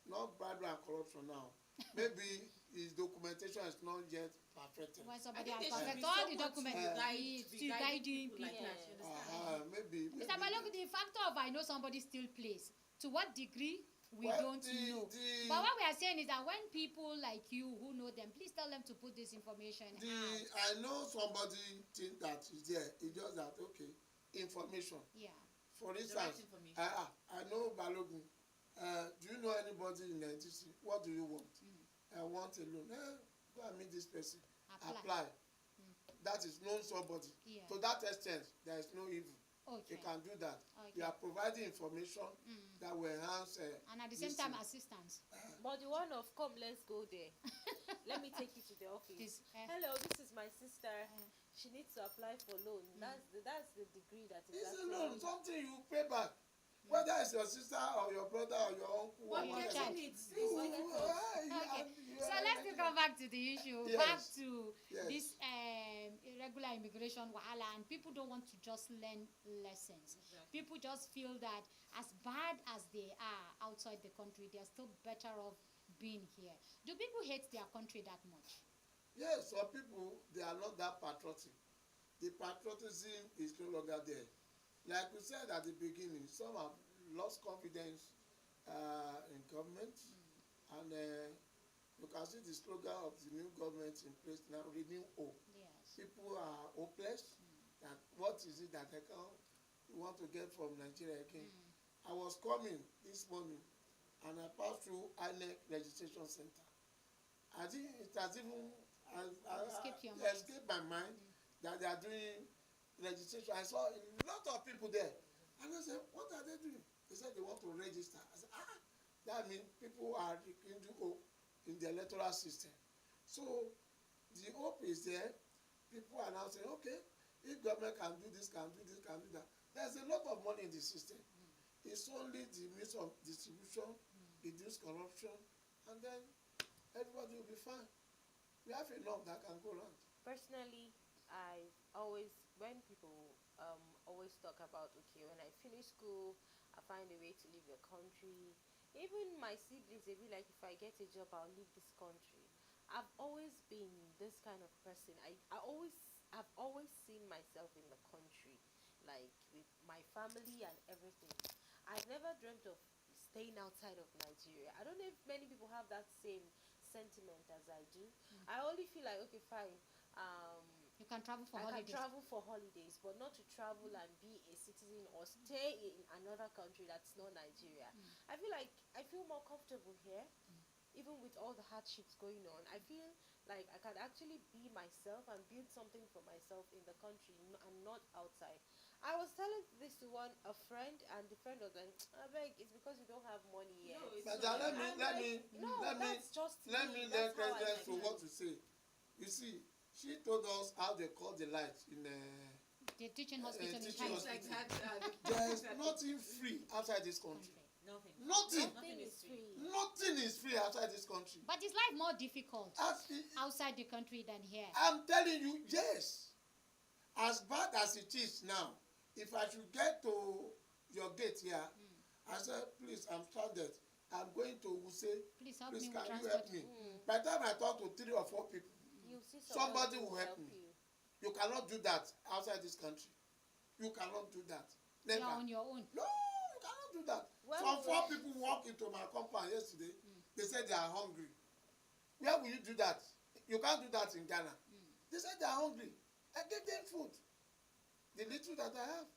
not bribery and corruption now. Maybe his documentation is not yet perfected. When I somebody think has there should perfected be all the someone to documents, be guiding people like people. that, you understand? Maybe. Mr. Balogu, the factor of I know somebody still plays. To what degree, we Well, don't know. But what we are saying is that when people like you who know them, please tell them to put this information out. I know somebody think that is there. It's just that, okay, information. Yeah. For The right instance, information. I know Balogun. Do you know anybody in NTC? What do you want? I want a loan. Go and meet this person. Apply. That is known somebody. Yeah. To that extent, there is no evil. Okay. You can do that. Okay. You are providing information that will enhance. And at the same time, assistance. But the one of come, let's go there. Let me take you to the office. This, Hello, this is my sister. she needs to apply for loan. That's the degree that is It's a actually. loan, something you pay back. Whether it's your sister or your brother or your uncle or But whatever. getting it is You, not your fault. Okay, so let's go back to the issue, Yes. back to Yes. this irregular immigration wahala, and people don't want to just learn lessons. Exactly. People just feel that as bad as they are outside the country, they're still better off being here. Do people hate their country that much? Yes, some people, they are not that patriotic. The patriotism is no longer there. Like we said at the beginning, some have lost confidence in government, and you can see the slogan of the new government in place now, renew hope. Yes. People are hopeless. That what is it that they want to get from Nigeria again? I was coming this morning, and I passed through INEC Registration Center. I think it has even escaped my mind that they are doing registration. I saw a lot of people there, and I said, what are they doing? They said they want to register. I said, that means people are into hope in the electoral system. So the hope is there. People are now saying, okay, if government can do this, can do this, can do that. There's a lot of money in the system. It's only the means of distribution, reduce corruption, and then everybody will be fine. We have enough that can go around. Personally, I always, when people always talk about, okay, when I finish school, I find a way to leave the country. Even my siblings, they be like, if I get a job, I'll leave this country. I've always been this kind of person. I've always seen myself in the country, like with my family and everything. I've never dreamt of staying outside of Nigeria. I don't know if many people have that same sentiment as I do. I only feel like, okay, fine. You can travel for I holidays. can travel for holidays, but not to travel and be a citizen or stay in another country that's not Nigeria. I feel more comfortable here, even with all the hardships going on. I feel like I can actually be myself and build something for myself in the country and not outside. I was telling this to a friend, and the friend was like, I beg, it's because you don't have money yet. No, it's But not. let me let President to what to say. You see, she told us how they call the light in The teaching hospital in teaching China. It's like there's nothing free outside this country. Nothing. Nothing is free. Nothing is free outside this country. But is life more difficult As- outside the country than here? I'm telling you, yes. As bad as it is now, if I should get to your gate here, I said, please, I'm stranded. I'm going to Wuse. Please help Please, me can with you help transport. me? By the time I talk to 3 or 4 people, You see somebody who will help me. You cannot do that outside this country. You cannot do that. You're Never. on your own. No, you cannot do that. Well, Some 4 people walked into my compound yesterday. They said they are hungry. Where will you do that? You can't do that in Ghana. They said they are hungry. I gave them food. The little that I have.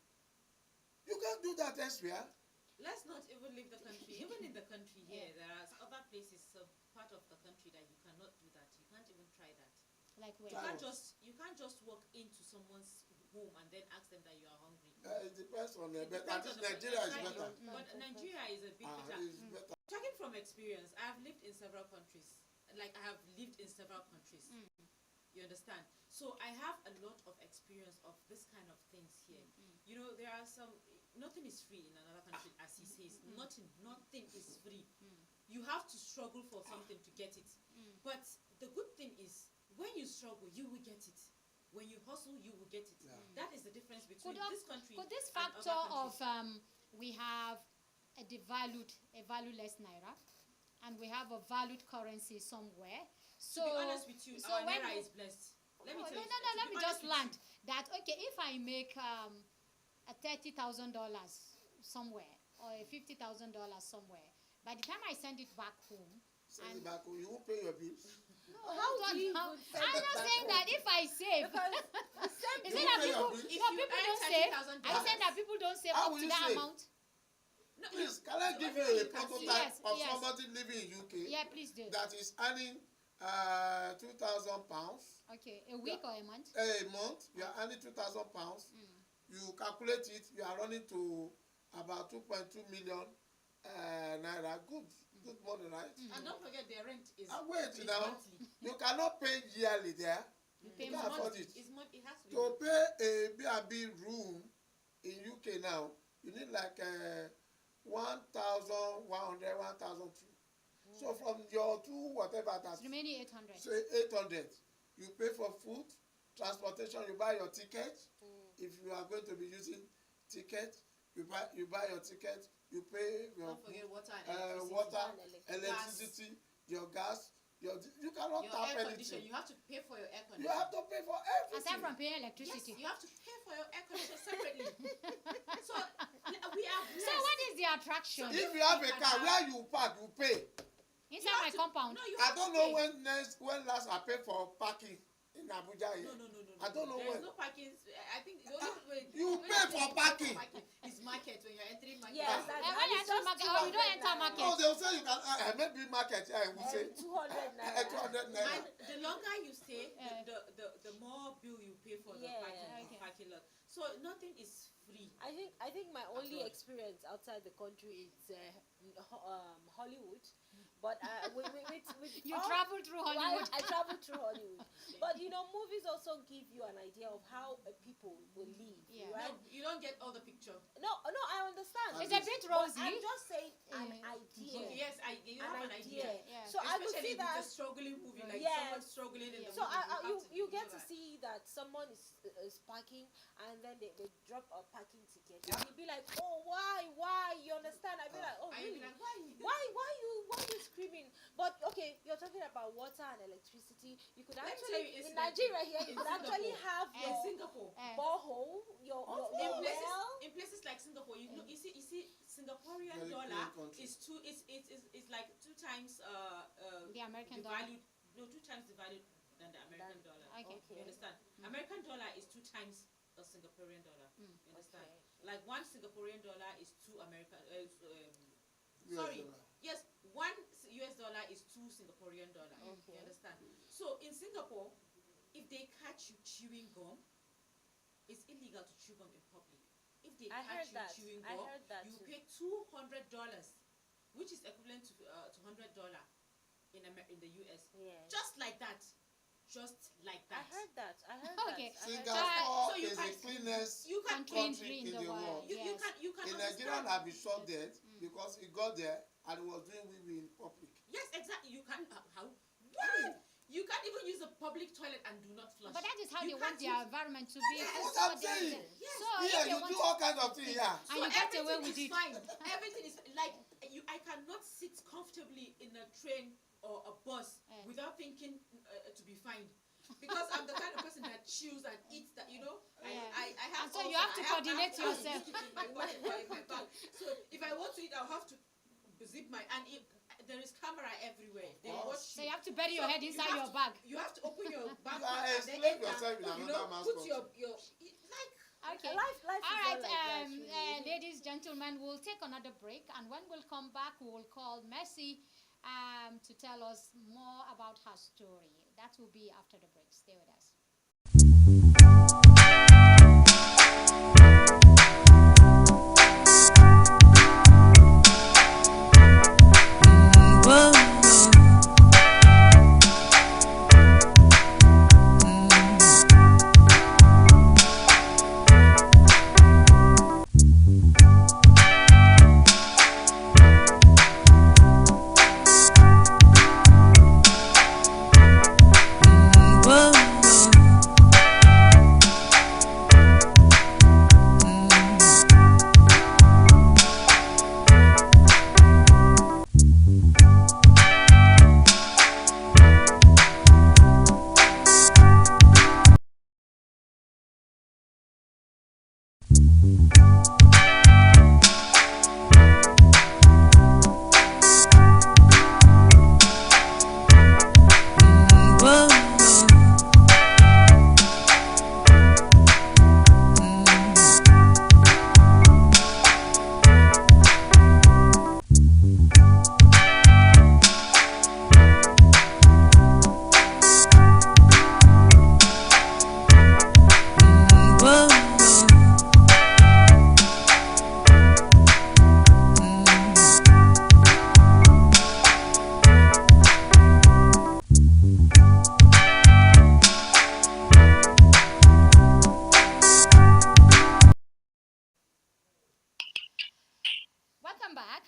You can't do that elsewhere. Let's not even leave the country. Even in the country here, there are other places, part of the country that you cannot do that. You can't even try that. Like where? You can't just walk into someone's home and then ask them that you are hungry. It depends on the It but depends at on least the Nigeria is country. better. But Nigeria is a bit better. It's better. Talking from experience, I have lived in several countries. Like, I have lived in several countries. You understand? So I have a lot of experience of this kind of things here. You know, there are nothing is free in another country, as he says. Nothing is free. You have to struggle for something to get it. But the good thing is, when you struggle, you will get it. When you hustle, you will get it. That is the difference between this country Could this and factor other of countries. we have a valueless naira, and we have a valued currency somewhere. So To be honest with you, our when naira is blessed. Let me tell you. let me just land that. Okay, if I make a $30,000 somewhere or a $50,000 somewhere, by the time I send it back home, Send it back home. You won't pay your bills. How do you even I'm not saying that if I save. Is it You that pay your people? bills. No, you people earn don't save. $30,000, I said that people don't save How up will to you that save? amount. No, Please, can I give you you a can see. prototype of Yes. somebody living in UK Yeah, please do. that is earning £2,000 Okay, a week or a month? a month? You are earning £2,000. You calculate it, you are running to about 2.2 million naira. Good money, right? And don't forget, their rent is And wait is now, monthly. you cannot pay yearly there. You pay can't more. afford it. It has to be. To pay a B&B room in UK now, you need like 1,100, 1,200. So from your two whatever that's Remaining 800. say 800, you pay for food, transportation, you buy your ticket. If you are going to be using ticket, you buy your ticket, you pay your Don't forget water and electricity, your gas, you cannot your tap air anything. condition. You have to pay for your air You condition. have to pay for everything. Aside from paying Yes, electricity. you have to pay for your air condition separately. So we are blessed. So what is the attraction? If you have a car where you park, you pay. Inside my compound. No, you I have don't to know pay. when last I paid for parking in Abuja here. No. I don't know There's when. no parking. I think the only way You pay for parking. is market when you're entering market. Yes, When you enter market, oh, you don't enter market. No, they'll say you can maybe market here and we say 200 naira. 200 naira. And the longer you stay, the more bill you pay for the parking lot. So nothing is free. I think my only experience outside the country is Hollywood, but with You travel through Hollywood. I travel through Hollywood, but movies also give you an idea of how people will live, Yeah. right? No, you don't get all the picture. No, I understand. It's a bit But rosy. I'm just saying an idea. Okay, yes, you have an idea. Yeah. So I could Especially see if that. it's a struggling movie, like Yes. someone struggling in the So movie. you get to see that someone is parking, and then they drop a parking ticket, and you'll be like, oh, why? You understand? I'll be like, oh, And you'll really? be like, Why you screaming? But okay, you're talking about water and electricity. You could Let me actually tell you, it's in like- Nigeria here, you in could actually Singapore. have In your Singapore, borehole, your well. in places like Singapore, you see, Singaporean Very dollar clean country. is like 2 times The American the dollar. value. No, 2 times the value than the American dollar. Okay. You understand? American dollar is 2 times a Singaporean dollar. You understand? Okay. Like 1 Singaporean dollar is 2 American. US Sorry. dollar. Yes, 1 US dollar is 2 Singaporean dollar. Okay. You understand? So in Singapore, if they catch you chewing gum, it's illegal to chew gum in public. If they I catch heard you that. chewing I gum, heard that you too. pay $200, which is equivalent to $100 in the US. Yeah. Just like that. Just like I that. heard that. Okay. Singapore So you is can- the cleanest You can country in the world. you Yes. can In understand. Nigeria, have been shot dead because he got there and he was doing wee in public. Yes, exactly. You can how? Why? You can't even use a public toilet and do not flush. But that is how You they want can't their use- environment to be. That's So what I'm they- saying. Yes. So if Here, they you want do all kinds of things here. and you get away everything with is it. fine. Everything is like I cannot sit comfortably in a train or a bus without thinking to be fined. Because I'm the kind of person that chews and eats that, I have. And so you also- have to I coordinate I have yourself. biscuit in my pocket or in my bag. So if I want to eat, I'll have to zip my and there is camera everywhere. They watch So you have to bury your So head you inside have your to- bag. You have to open your backpack You are and then explaining enter, yourself in another man's put country. your like Okay. Life is All right, all like that, really. ladies, gentlemen, we'll take another break, and when we'll come back, we will call Mercy to tell us more about her story. That will be after the break. Stay with us.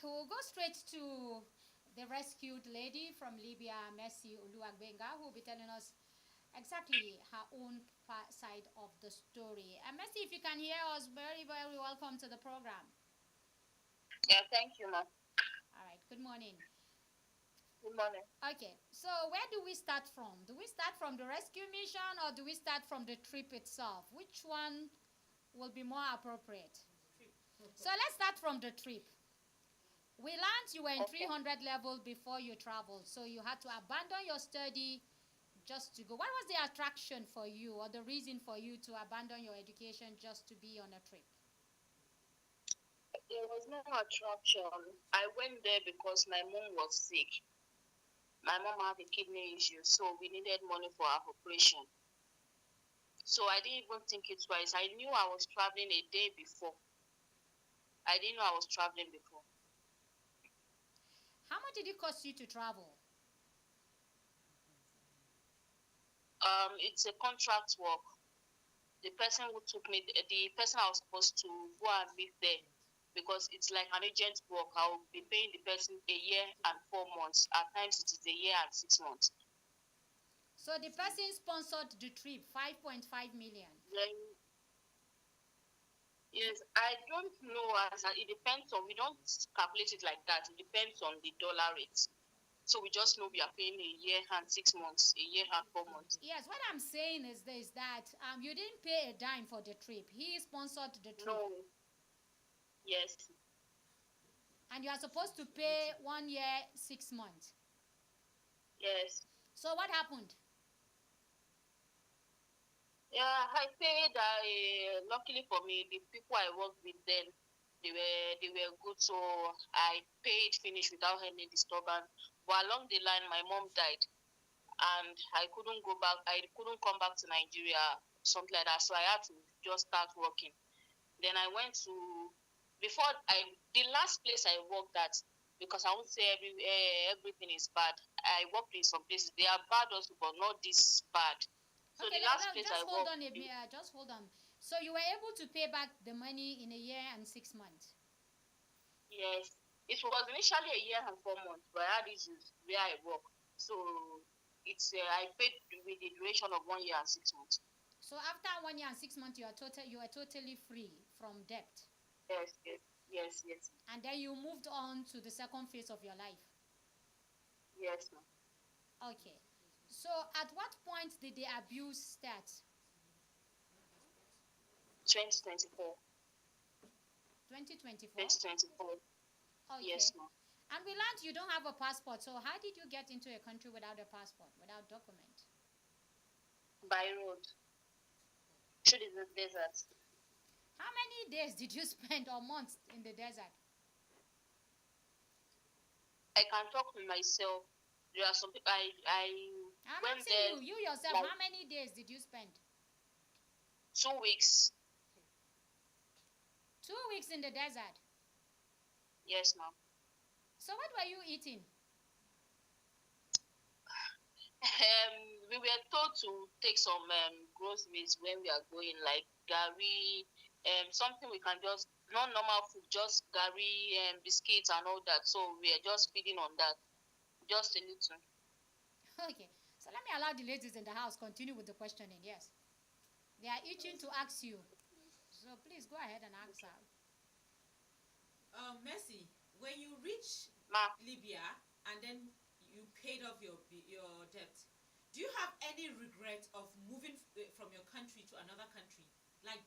we'll go straight to the rescued lady from Libya, Mercy Oluwagbenga, who will be telling us exactly her own side of the story. And Mercy, if you can hear us, very, very welcome to the program. Yeah, thank you, ma'am. All right, good morning. Good morning. Okay, so where do we start from? Do we start from the rescue mission or do we start from the trip itself? Which one will be more appropriate? So let's start from the trip. We learned you were in 300 level before you traveled, so you had to abandon your study just to go. What was the attraction for you or the reason for you to abandon your education just to be on a trip? There was no attraction. I went there because my mom was sick. My mom had a kidney issue, so we needed money for our operation. So I didn't even think it twice. I knew I was traveling a day before. I didn't know I was traveling before. How much did it cost you to travel? It's a contract work. The person who took me, the person I was supposed to go and meet there, because it's like an agent work. I'll be paying the person a year and 4 months. At times it is a year and 6 months. So the person sponsored the trip, 5.5 million. Yes, I don't know. It depends on, we don't calculate it like that. It depends on the dollar rate. So we just know we are paying a year and 6 months, a year and 4 months. Yes, what I'm saying is this, that you didn't pay a dime for the trip. He sponsored the trip. No. Yes. And you are supposed to pay 1 year, 6 months. Yes. So what happened? Yeah, I paid. Luckily for me, the people I worked with then, they were good. So I paid, finish without any disturbance. But along the line, my mom died, and I couldn't go back. I couldn't come back to Nigeria, something like that. So I had to just start working. Then I went to the last place I worked at, because I won't say everything is bad. I worked in some places. They are bad also, but not this bad. So okay, the last place I worked. Just hold on. So you were able to pay back the money in a year and 6 months? Yes. It was initially a year and 4 months, but I had issues where I work. So it's I paid with the duration of 1 year and 6 months. So after 1 year and 6 months, you are totally free from debt. Yes. And then you moved on to the second phase of your life. Yes, ma'am. Okay. So at what point did the abuse start? 2024. 2024? 2024. Okay. Yes, ma'am. And we learned you don't have a passport. So how did you get into a country without a passport, without document? By road. Through the desert. How many days did you spend or months in the desert? I can talk to myself. There are some people I'm asking you yourself, like, how many days did you spend? 2 weeks. 2 weeks in the desert? Yes, ma'am. So what were you eating? We were told to take some groceries when we are going, like gari, something we can just, not normal food, just gari, biscuits and all that. So we are just feeding on that, just a little. Okay, so let me allow the ladies in the house continue with the questioning. Yes, they are itching to ask you, so please go ahead and ask her. Mercy, when you reach Libya and then you paid off your debt, do you have any regret of moving from your country to another country? Like,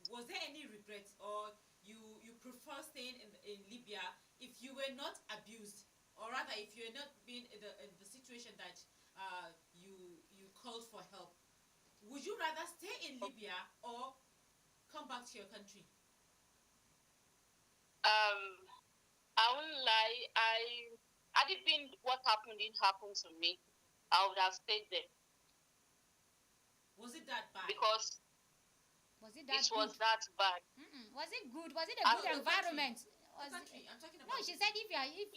was there any regret, or you prefer staying in Libya if you were not abused, or rather if you were not being in the situation that you called for help? Would you rather stay in Libya or come back to your country? I won't lie. Had it been what happened didn't happen to me, I would have stayed there. Was it that bad? Because was it that it good? Was that bad. Was it good? Was it a good environment? I'm talking about. No, she said if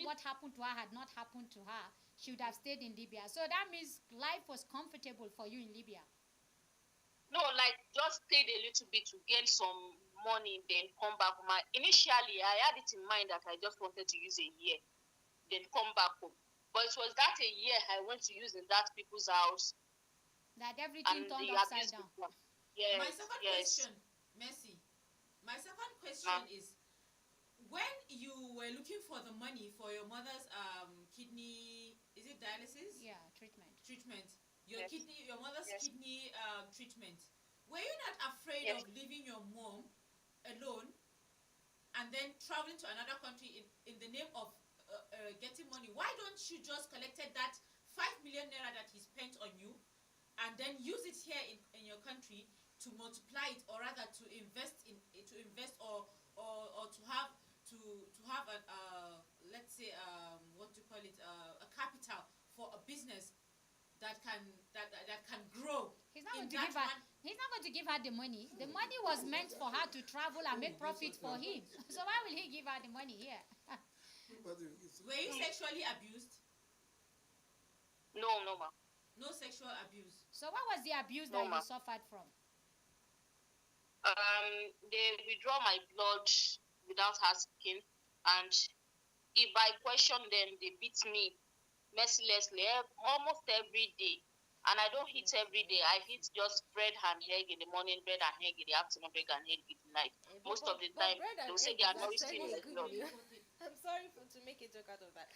what happened to her had not happened to her, she would have stayed in Libya. So that means life was comfortable for you in Libya. No, like just stayed a little bit to get some money, then come back home. Initially, I had it in mind that I just wanted to use a year, then come back home. But it was that a year I went to use in that people's house. That everything turned upside down. Yes, my second question, Mercy. My second question is, when you were looking for the money for your mother's kidney, is it dialysis? Yeah, treatment. Your mother's kidney treatment. Were you not afraid of leaving your mom alone and then traveling to another country in the name of getting money? Why don't you just collected that 5 million naira that he spent on you and then use it here in your country to multiply it, or rather to invest or to have a let's say what do you call it, a capital for a business that can grow. He's not going to give her the money. The money was meant for her to travel and make profit for him. So why will he give her the money here? Were you sexually abused? No, ma'am. No sexual abuse. So what was the abuse that you suffered from? They withdraw my blood without asking, and if I question them, they beat me mercilessly almost every day. And I don't eat every day. I eat just bread and egg in the morning, bread and egg in the afternoon, bread and egg in the night. Most of the time, they'll say they are not eating my blood. I'm sorry to make a joke out of that.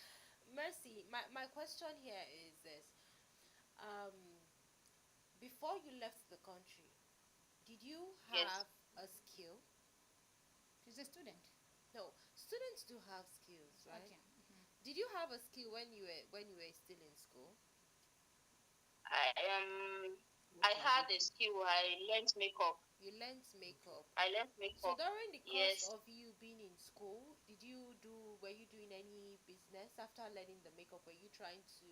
Mercy, my question here is this. Before you left the country, did you have a skill? She's a student. No, students do have skills, right? Okay. Did you have a skill when you were still in school? I had a skill. I learned makeup. You learned makeup. I learned makeup. So during the course of you being in school, were you doing any business after learning the makeup? Were you trying to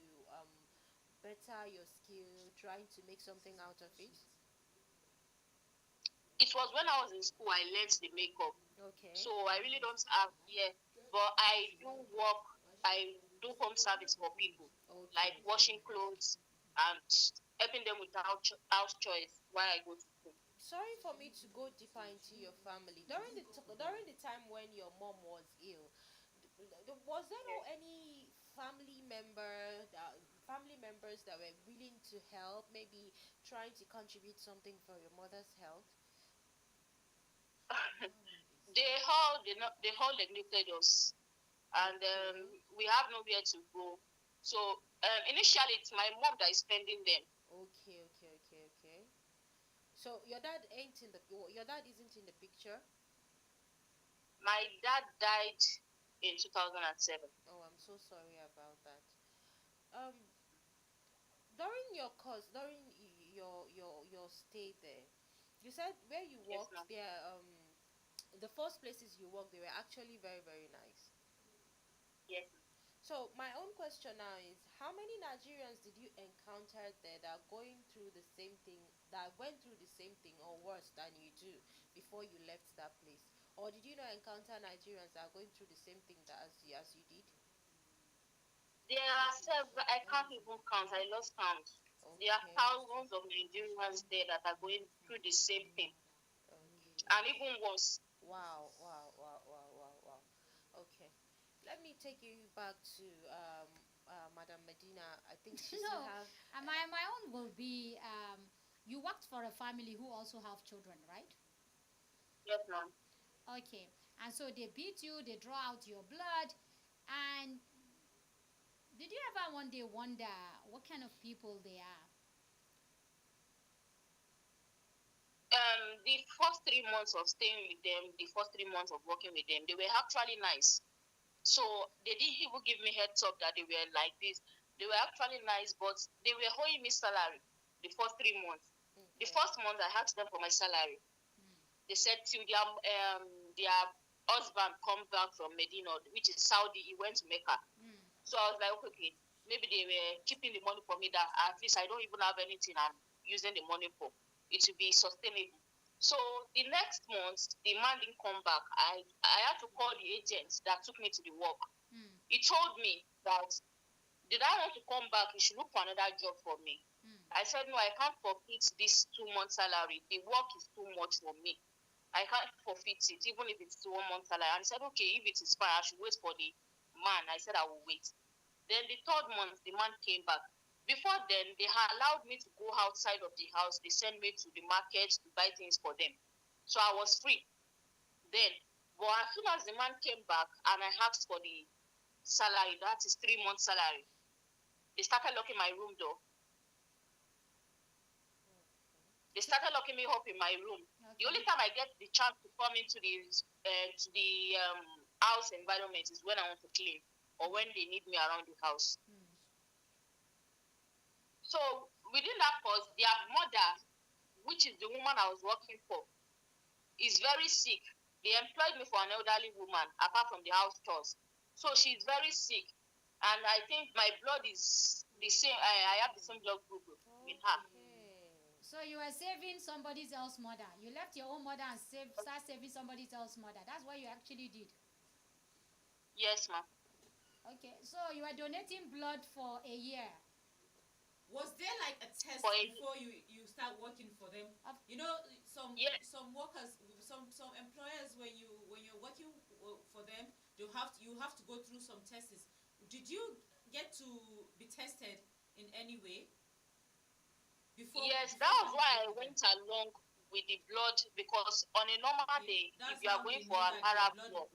better your skill, trying to make something out of it? It was when I was in school I learned the makeup. Okay. So I really don't have but I do work. I do home service for people, like washing clothes and helping them with house chores while I go to school. Sorry for me to go deeper into your family. During the time when your mom was ill, was there no any family members that were willing to help, maybe trying to contribute something for your mother's health? They all neglected us, and we have nowhere to go. So initially, it's my mom that is spending them. Okay. So your dad isn't in the picture? My dad died in 2007. Oh, I'm so sorry about that. During your course, during your stay there, you said where you worked there, the first places you worked, they were actually very, very nice. Yes. So my own question now is, how many Nigerians did you encounter there that went through the same thing or worse than you do before you left that place? Or did you not encounter Nigerians that are going through the same thing as you did? There are several. I can't even count. I lost count. Okay. There are thousands of Nigerians there that are going through the same thing. Okay. And even worse. Wow. Okay. Let me take you back to Madam Medina. I think she still have... my own will be, you worked for a family who also have children, right? Yes, ma'am. Okay. And so they beat you, they draw out your blood, and did you ever one day wonder what kind of people they are? The first 3 months of staying with them, the first 3 months of working with them, they were actually nice. So they didn't even give me heads up that they were like this. They were actually nice, but they were owing me salary the first 3 months. Okay. The first month I asked them for my salary. They said till their husband come back from Medina, which is Saudi. He went to Mecca. So I was like, okay, maybe they were keeping the money for me that at least I don't even have anything I'm using the money for. It will be sustainable. So the next month, the man didn't come back. I had to call the agent that took me to the work. He told me that did I want to come back, he should look for another job for me. I said, no, I can't forfeit this 2 month salary. The work is too much for me. I can't forfeit it, even if it's 1 month salary. And he said, okay, if it is fine, I should wait for the man. I said, I will wait. Then the 3rd month, the man came back. Before then, they had allowed me to go outside of the house. They sent me to the market to buy things for them. So I was free then. But as soon as the man came back and I asked for the salary, that is 3 months salary, they started locking my room door. They started locking me up in my room. Okay. The only time I get the chance to come into the house environment is when I want to clean or when they need me around the house. So within that course, their mother, which is the woman I was working for, is very sick. They employed me for an elderly woman apart from the house chores. So she's very sick. And I think my blood is the same. I have the same blood group with her. So you were saving somebody else's mother. You left your own mother and start saving somebody else's mother. That's what you actually did. Yes, ma'am. Okay, so you were donating blood for a year. Was there like a test before you start working for them? You know, some workers, some employers, when you're working for them, you have to go through some tests. Did you get to be tested in any way? Yes, that was why I went along with the blood, because on a normal day, if you are going for an Arab blood,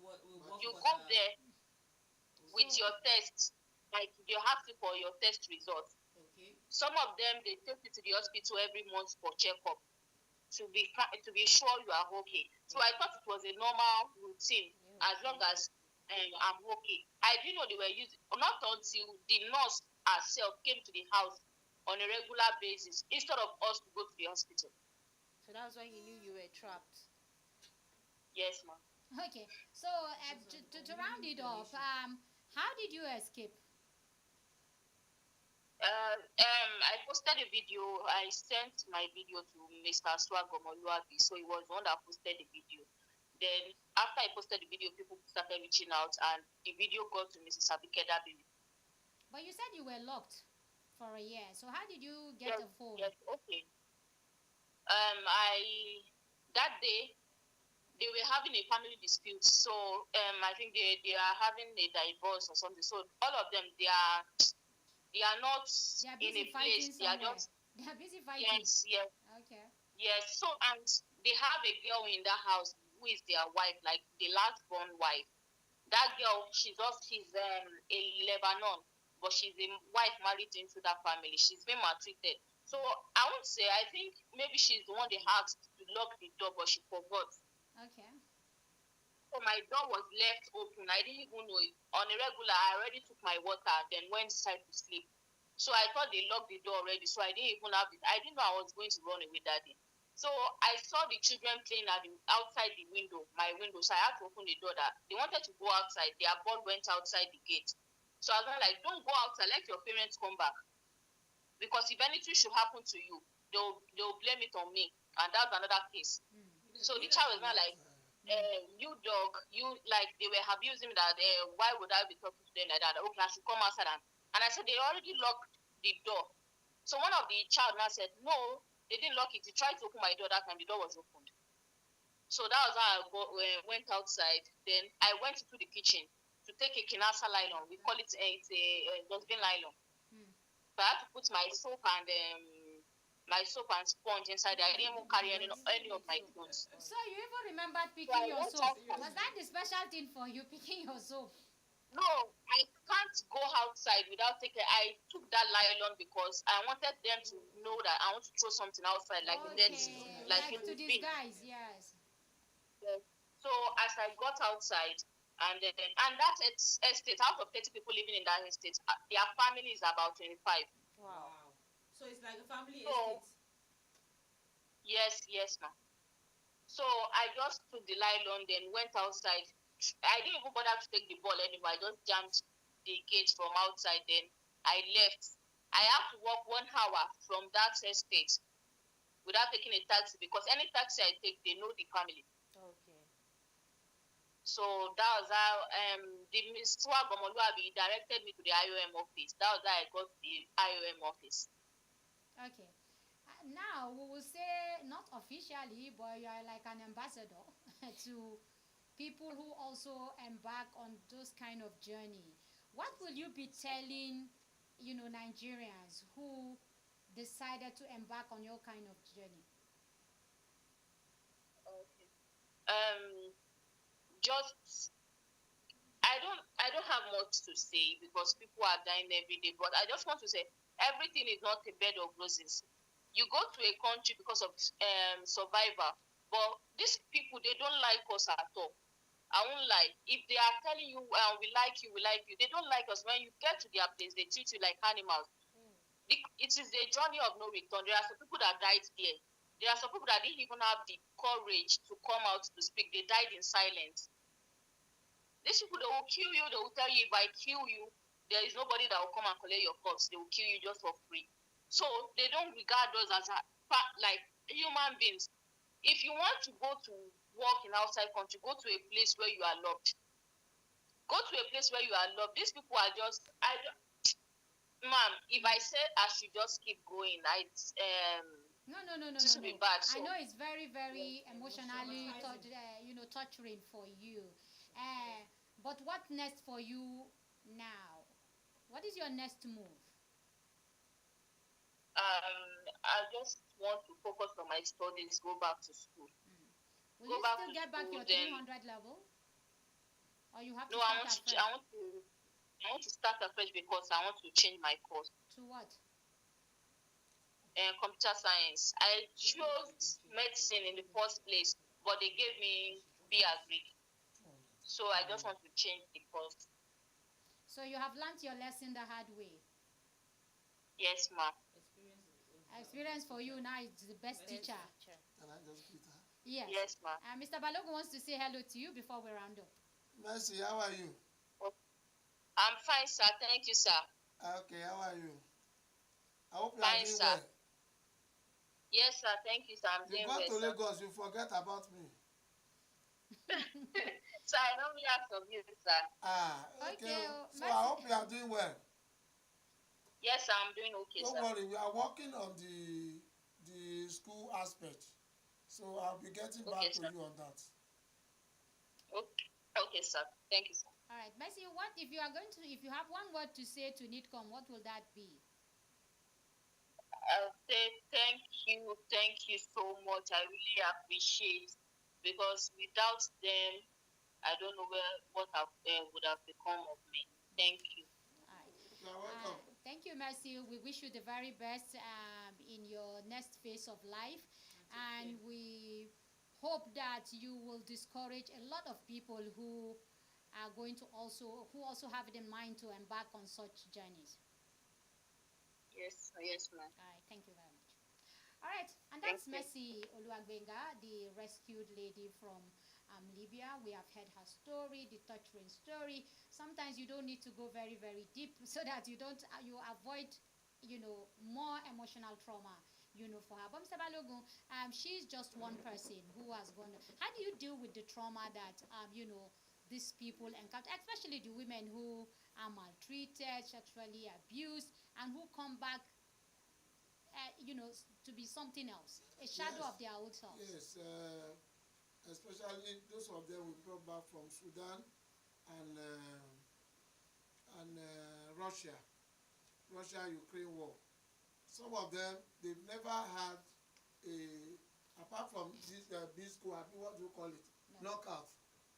you go there with your test, like you have to for your test results. Okay. Some of them, they take you to the hospital every month for checkup to be sure you are okay. So I thought it was a normal routine, as long as I'm okay. I didn't know they were using, not until the nurse herself came to the house on a regular basis instead of us to go to the hospital. So that was why he knew you were trapped. Yes, ma'am. Okay, so to round it up, how did you escape? I posted a video. I sent my video to Mr. Oluwagbenga, so he was the one that posted the video. Then after I posted the video, people started reaching out, and the video got to Mrs. Abike Dabiri. But you said you were locked for a year. So how did you get a phone? Yes, okay. That day they were having a family dispute. So I think they are having a divorce or something. So all of them they are not in a place. They are busy fighting. Yes. Okay. Yes. So and they have a girl in that house who is their wife, like the last born wife. That girl, she's a Lebanon, but she's a wife married into that family. She's been maltreated. So I won't say, I think maybe she's the one they asked to lock the door, but she forgot. Okay. So my door was left open. I didn't even know it. On a regular, I already took my water, then went inside to sleep. So I thought they locked the door already. So I didn't even have it. I didn't know I was going to run away that day. So I saw the children playing outside the window, my window. So I had to open the door. That they wanted to go outside. Their ball went outside the gate. So I was like, don't go outside. Let your parents come back. Because if anything should happen to you, they'll blame it on me. And that's another case. So the child was not like, you dog, you, like, they were abusing me that, why would I be talking to them like that? Okay, I should come outside. And I said, they already locked the door. So one of the child now said, no, they didn't lock it. He tried to open my door that time. The door was opened. So that was how I went outside. Then I went into the kitchen to take a kinasa nylon. We call it it's a dustbin nylon. So I had to put my soap and sponge inside there. I didn't even carry any of my clothes. So you even remembered picking your soap? Was that the special thing for you, picking your soap? No, I can't go outside without taking. I took that nylon because I wanted them to know that I want to throw something outside, like okay. like to disguise, yes. So as I got outside, and that estate, out of 30 people living in that estate, their family is about 25. Wow. So it's like a family estate. Yes, ma'am. So I just took the nylon, then went outside. I didn't even bother to take the ball anymore. I just jammed the gate from outside. Then I left. I have to walk 1 hour from that estate without taking a taxi, because any taxi I take, they know the family. Okay. So that was how the Mr. Oluwagbenga directed me to the IOM office. That was how I got to the IOM office. Okay. Now we will say not officially, but you are like an ambassador to people who also embark on those kind of journey. What will you be telling, Nigerians who decided to embark on your kind of journey? Okay. Just I don't have much to say because people are dying every day. But I just want to say everything is not a bed of roses. You go to a country because of survival, but these people they don't like us at all. I won't lie. If they are telling you, we like you, they don't like us. When you get to their place, they treat you like animals. It is a journey of no return. There are some people that died there. There are some people that didn't even have the courage to come out to speak. They died in silence. These people, they will kill you. They will tell you, if I kill you, there is nobody that will come and collect your corpse. They will kill you just for free. So they don't regard us as like human beings. If you want to go to work in outside country, go to a place where you are loved. Go to a place where you are loved. These people are just, ma'am. If I said I should just keep going, No. this will be bad. So I know it's very, very emotionally, torturing for you. But what next for you now? What is your next move? I just want to focus on my studies. Go back to school. Will you still get back your 300 level? Or you have to start afresh? I want to start afresh because I want to change my course. To what? Computer science. I chose medicine in the first place, but they gave me B Agric. So I just want to change the course. So you have learned your lesson the hard way? Yes, ma'am. Experience for you now is the best teacher. Can I just greet her? Yes. Yes, ma'am. Mr. Balogun wants to say hello to you before we round up. Mercy, how are you? I'm fine, sir. Thank you, sir. Okay, how are you? I hope you fine, are doing sir. well. Yes, sir. Thank you, sir. I'm doing well. You got to Lagos, you forget about me. So I don't ask of you, sir. Okay. So I hope you are doing well. Yes, I'm doing okay, Don't sir. worry, we are working on the school aspect. So I'll be getting back to you on that. Okay, sir. Thank you, sir. All right, Mercy, if you have one word to say to NITCOM, what will that be? I'll say thank you so much. I really appreciate, because without them, I don't know what would have become of me. Thank you. All right. You're welcome. Thank you, Mercy. We wish you the very best in your next phase of life, and we hope that you will discourage a lot of people who are going to also have it in mind to embark on such journeys. Yes, ma'am. All right, thank you very much. All right, and that's Mercy Oluwagbenga, the rescued lady from Libya. We have heard her story, the torturing story. Sometimes you don't need to go very, very deep so that you avoid, more emotional trauma, for her. But Mr. Balogun, she's just one person who has gone. How do you deal with the trauma that, these people encounter, especially the women who are maltreated, sexually abused, and who come back, to be something else, a shadow of their old self? Yes, especially those of them we brought back from Sudan and Russia-Ukraine war. Some of them, they've never had apart from this bisco, what do you call it? No. Knockout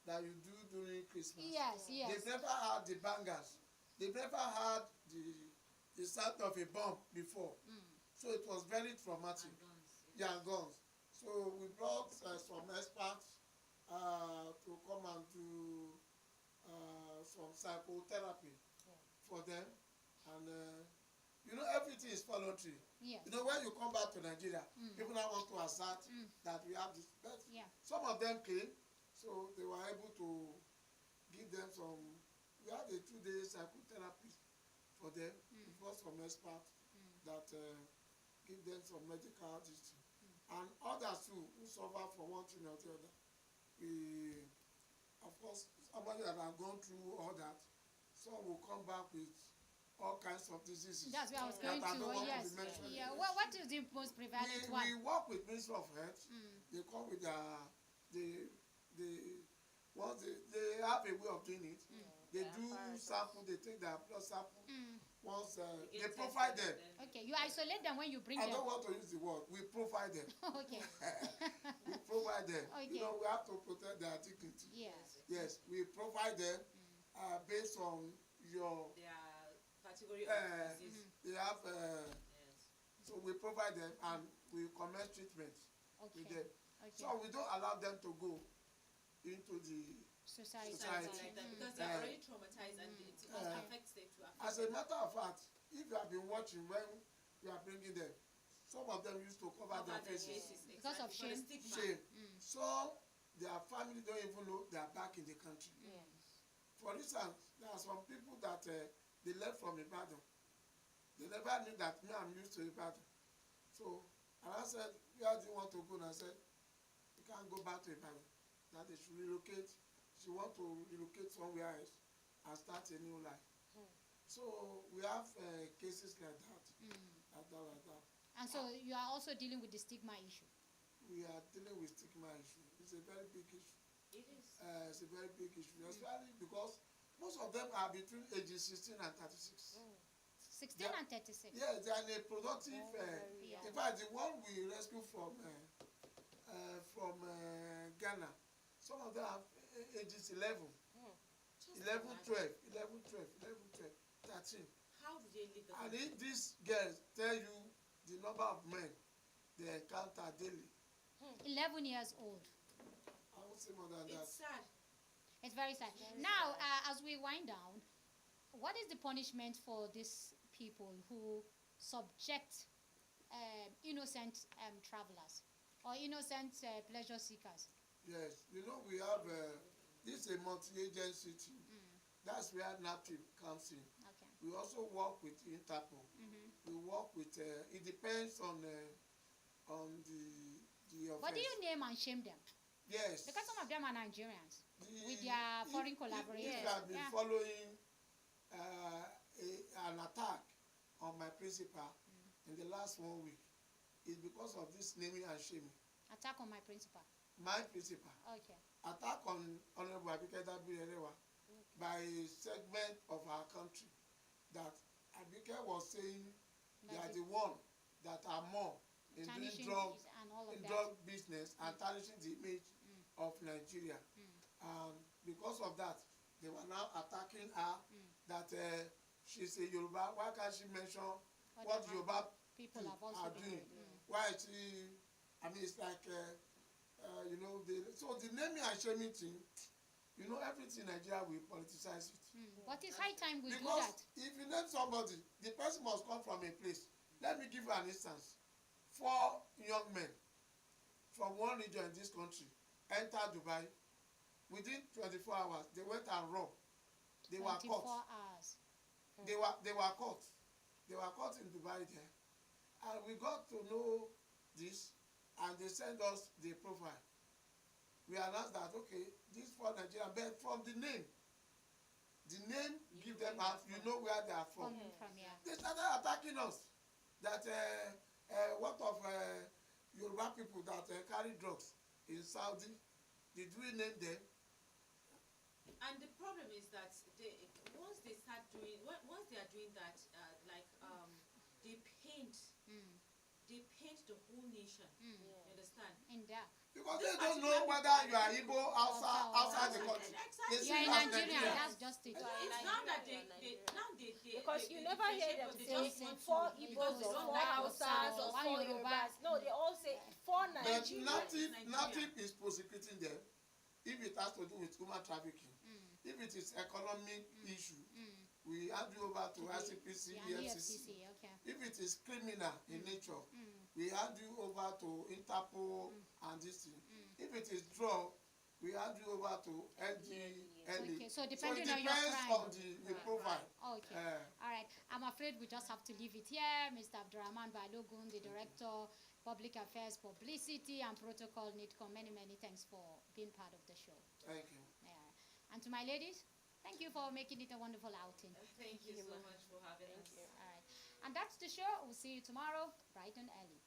that you do during Christmas. Yes. They've never had the bangers. They've never had the sound of a bomb before. So it was very traumatic. And guns. So we brought some experts to come and do some psychotherapy for them. And everything is voluntary. Yes. When you come back to Nigeria, people now want to assert that we have this. But some of them came, so they were able to give them some. We had a 2-day psychotherapy for them. We brought some experts that give them some medical history. And others too who suffer from one thing or the other. We, of course, somebody that have gone through all that, some will come back with all kinds of diseases. That's where I was going that I to. don't want Yes. to be mentioned. Yeah. Well, what is the most prevalent one? We work with Ministry of Health. They come with once they have a way of doing it. They do sample. They take their blood sample. Once they profile them. Okay, you isolate them when you bring them. I don't want to use the word. We profile them. Okay. We provide them. Okay. You know, we have to protect their dignity. Yes. Yes, we provide them based on your category of disease. They have Yes. so we provide them and we commence treatment with them. Okay. So we don't allow them to go into the Society. Like that, because they are already traumatized and it affects them to affect. As a matter of fact, if you have been watching when we are bringing them, some of them used to cover their faces because of shame. So their family don't even know they are back in the country. For instance, there are some people that they left from Ibadan. They never knew that me, I'm used to Ibadan. So, and I said, where do you want to go? And I said, you can't go back to Ibadan. That they should relocate. She want to relocate somewhere else and start a new life. So we have cases like that. Like that. And so you are also dealing with the stigma issue. We are dealing with stigma issue. It's a very big issue. It is. It's a very big issue, especially because most of them are between ages 16 and 36. 16 and 36. Yeah, they are in a productive. In fact, the one we rescued from Ghana, some of them have ages 11, 11, 12, 11, 12, 13. How do they live the And if these girls tell you the number of men they encounter daily, 11 years old. I won't say more than that. It's sad. It's very sad. Now, as we wind down, what is the punishment for these people who subject innocent travelers or innocent pleasure seekers? Yes, you know, we have this is a multi-agency team. That's where NAPTIP comes in. Okay. We also work with Interpol. We work with it depends on the offense. But do you name and shame them? Yes. Because some of them are Nigerians with their foreign collaborators. If you have been following an attack on my principal in the last 1 week, it's because of this naming and shaming. Attack on my principal. My principal. Okay. Attack on Honorable Abike Dabirewa by a segment of our country that Abike was saying they are the one that are more in doing drug business and tarnishing the image of Nigeria. And because of that, they were now attacking her that she's a Yoruba. Why can't she mention what Yoruba people are doing? Why she, I mean, it's like, you know, so the naming and shaming thing, you know, everything in Nigeria, we politicize it. But it's high time we do that. Because if you name somebody, the person must come from a place. Let me give you an instance. 4 young men from one region in this country entered Dubai. Within 24 hours, they went and robbed. They were caught. 24 hours. They were caught. They were caught in Dubai there. And we got to know this, and they sent us the profile. We announced that, okay, this for Nigeria, but from the name give them out, you know where they are from. They started attacking us. That what of Yoruba people that carry drugs in Saudi, did we name them? And the problem is that once they are doing that, they paint the whole nation. You understand? In dark. Because they don't know whether you are Igbo outside the country. Exactly. You are in Nigeria, that's just it. It's now that they because you never hear them say 4 Igbos or 4 Hausas or 4 Yorubas. No, they all say 4 Nigerians. But NAPTIP is prosecuting them if it has to do with human trafficking. If it is economic issue, we hand you over to ICPC, EFCC. Okay. If it is criminal in nature, we hand you over to Interpol and this thing. If it is drug, we hand you over to NDLA. Okay, so depending it on your crime. on the profile. Okay. All right. I'm afraid we just have to leave it here. Mr. Abdurrahman Balogun, the Director, Public Affairs, Publicity and Protocol, NITCOM, many thanks for being part of the show. Thank you. Yeah. And to my ladies, Thank you for making it a wonderful outing. Thank you so much for having us. All right. And that's the show. We'll see you tomorrow, bright and early.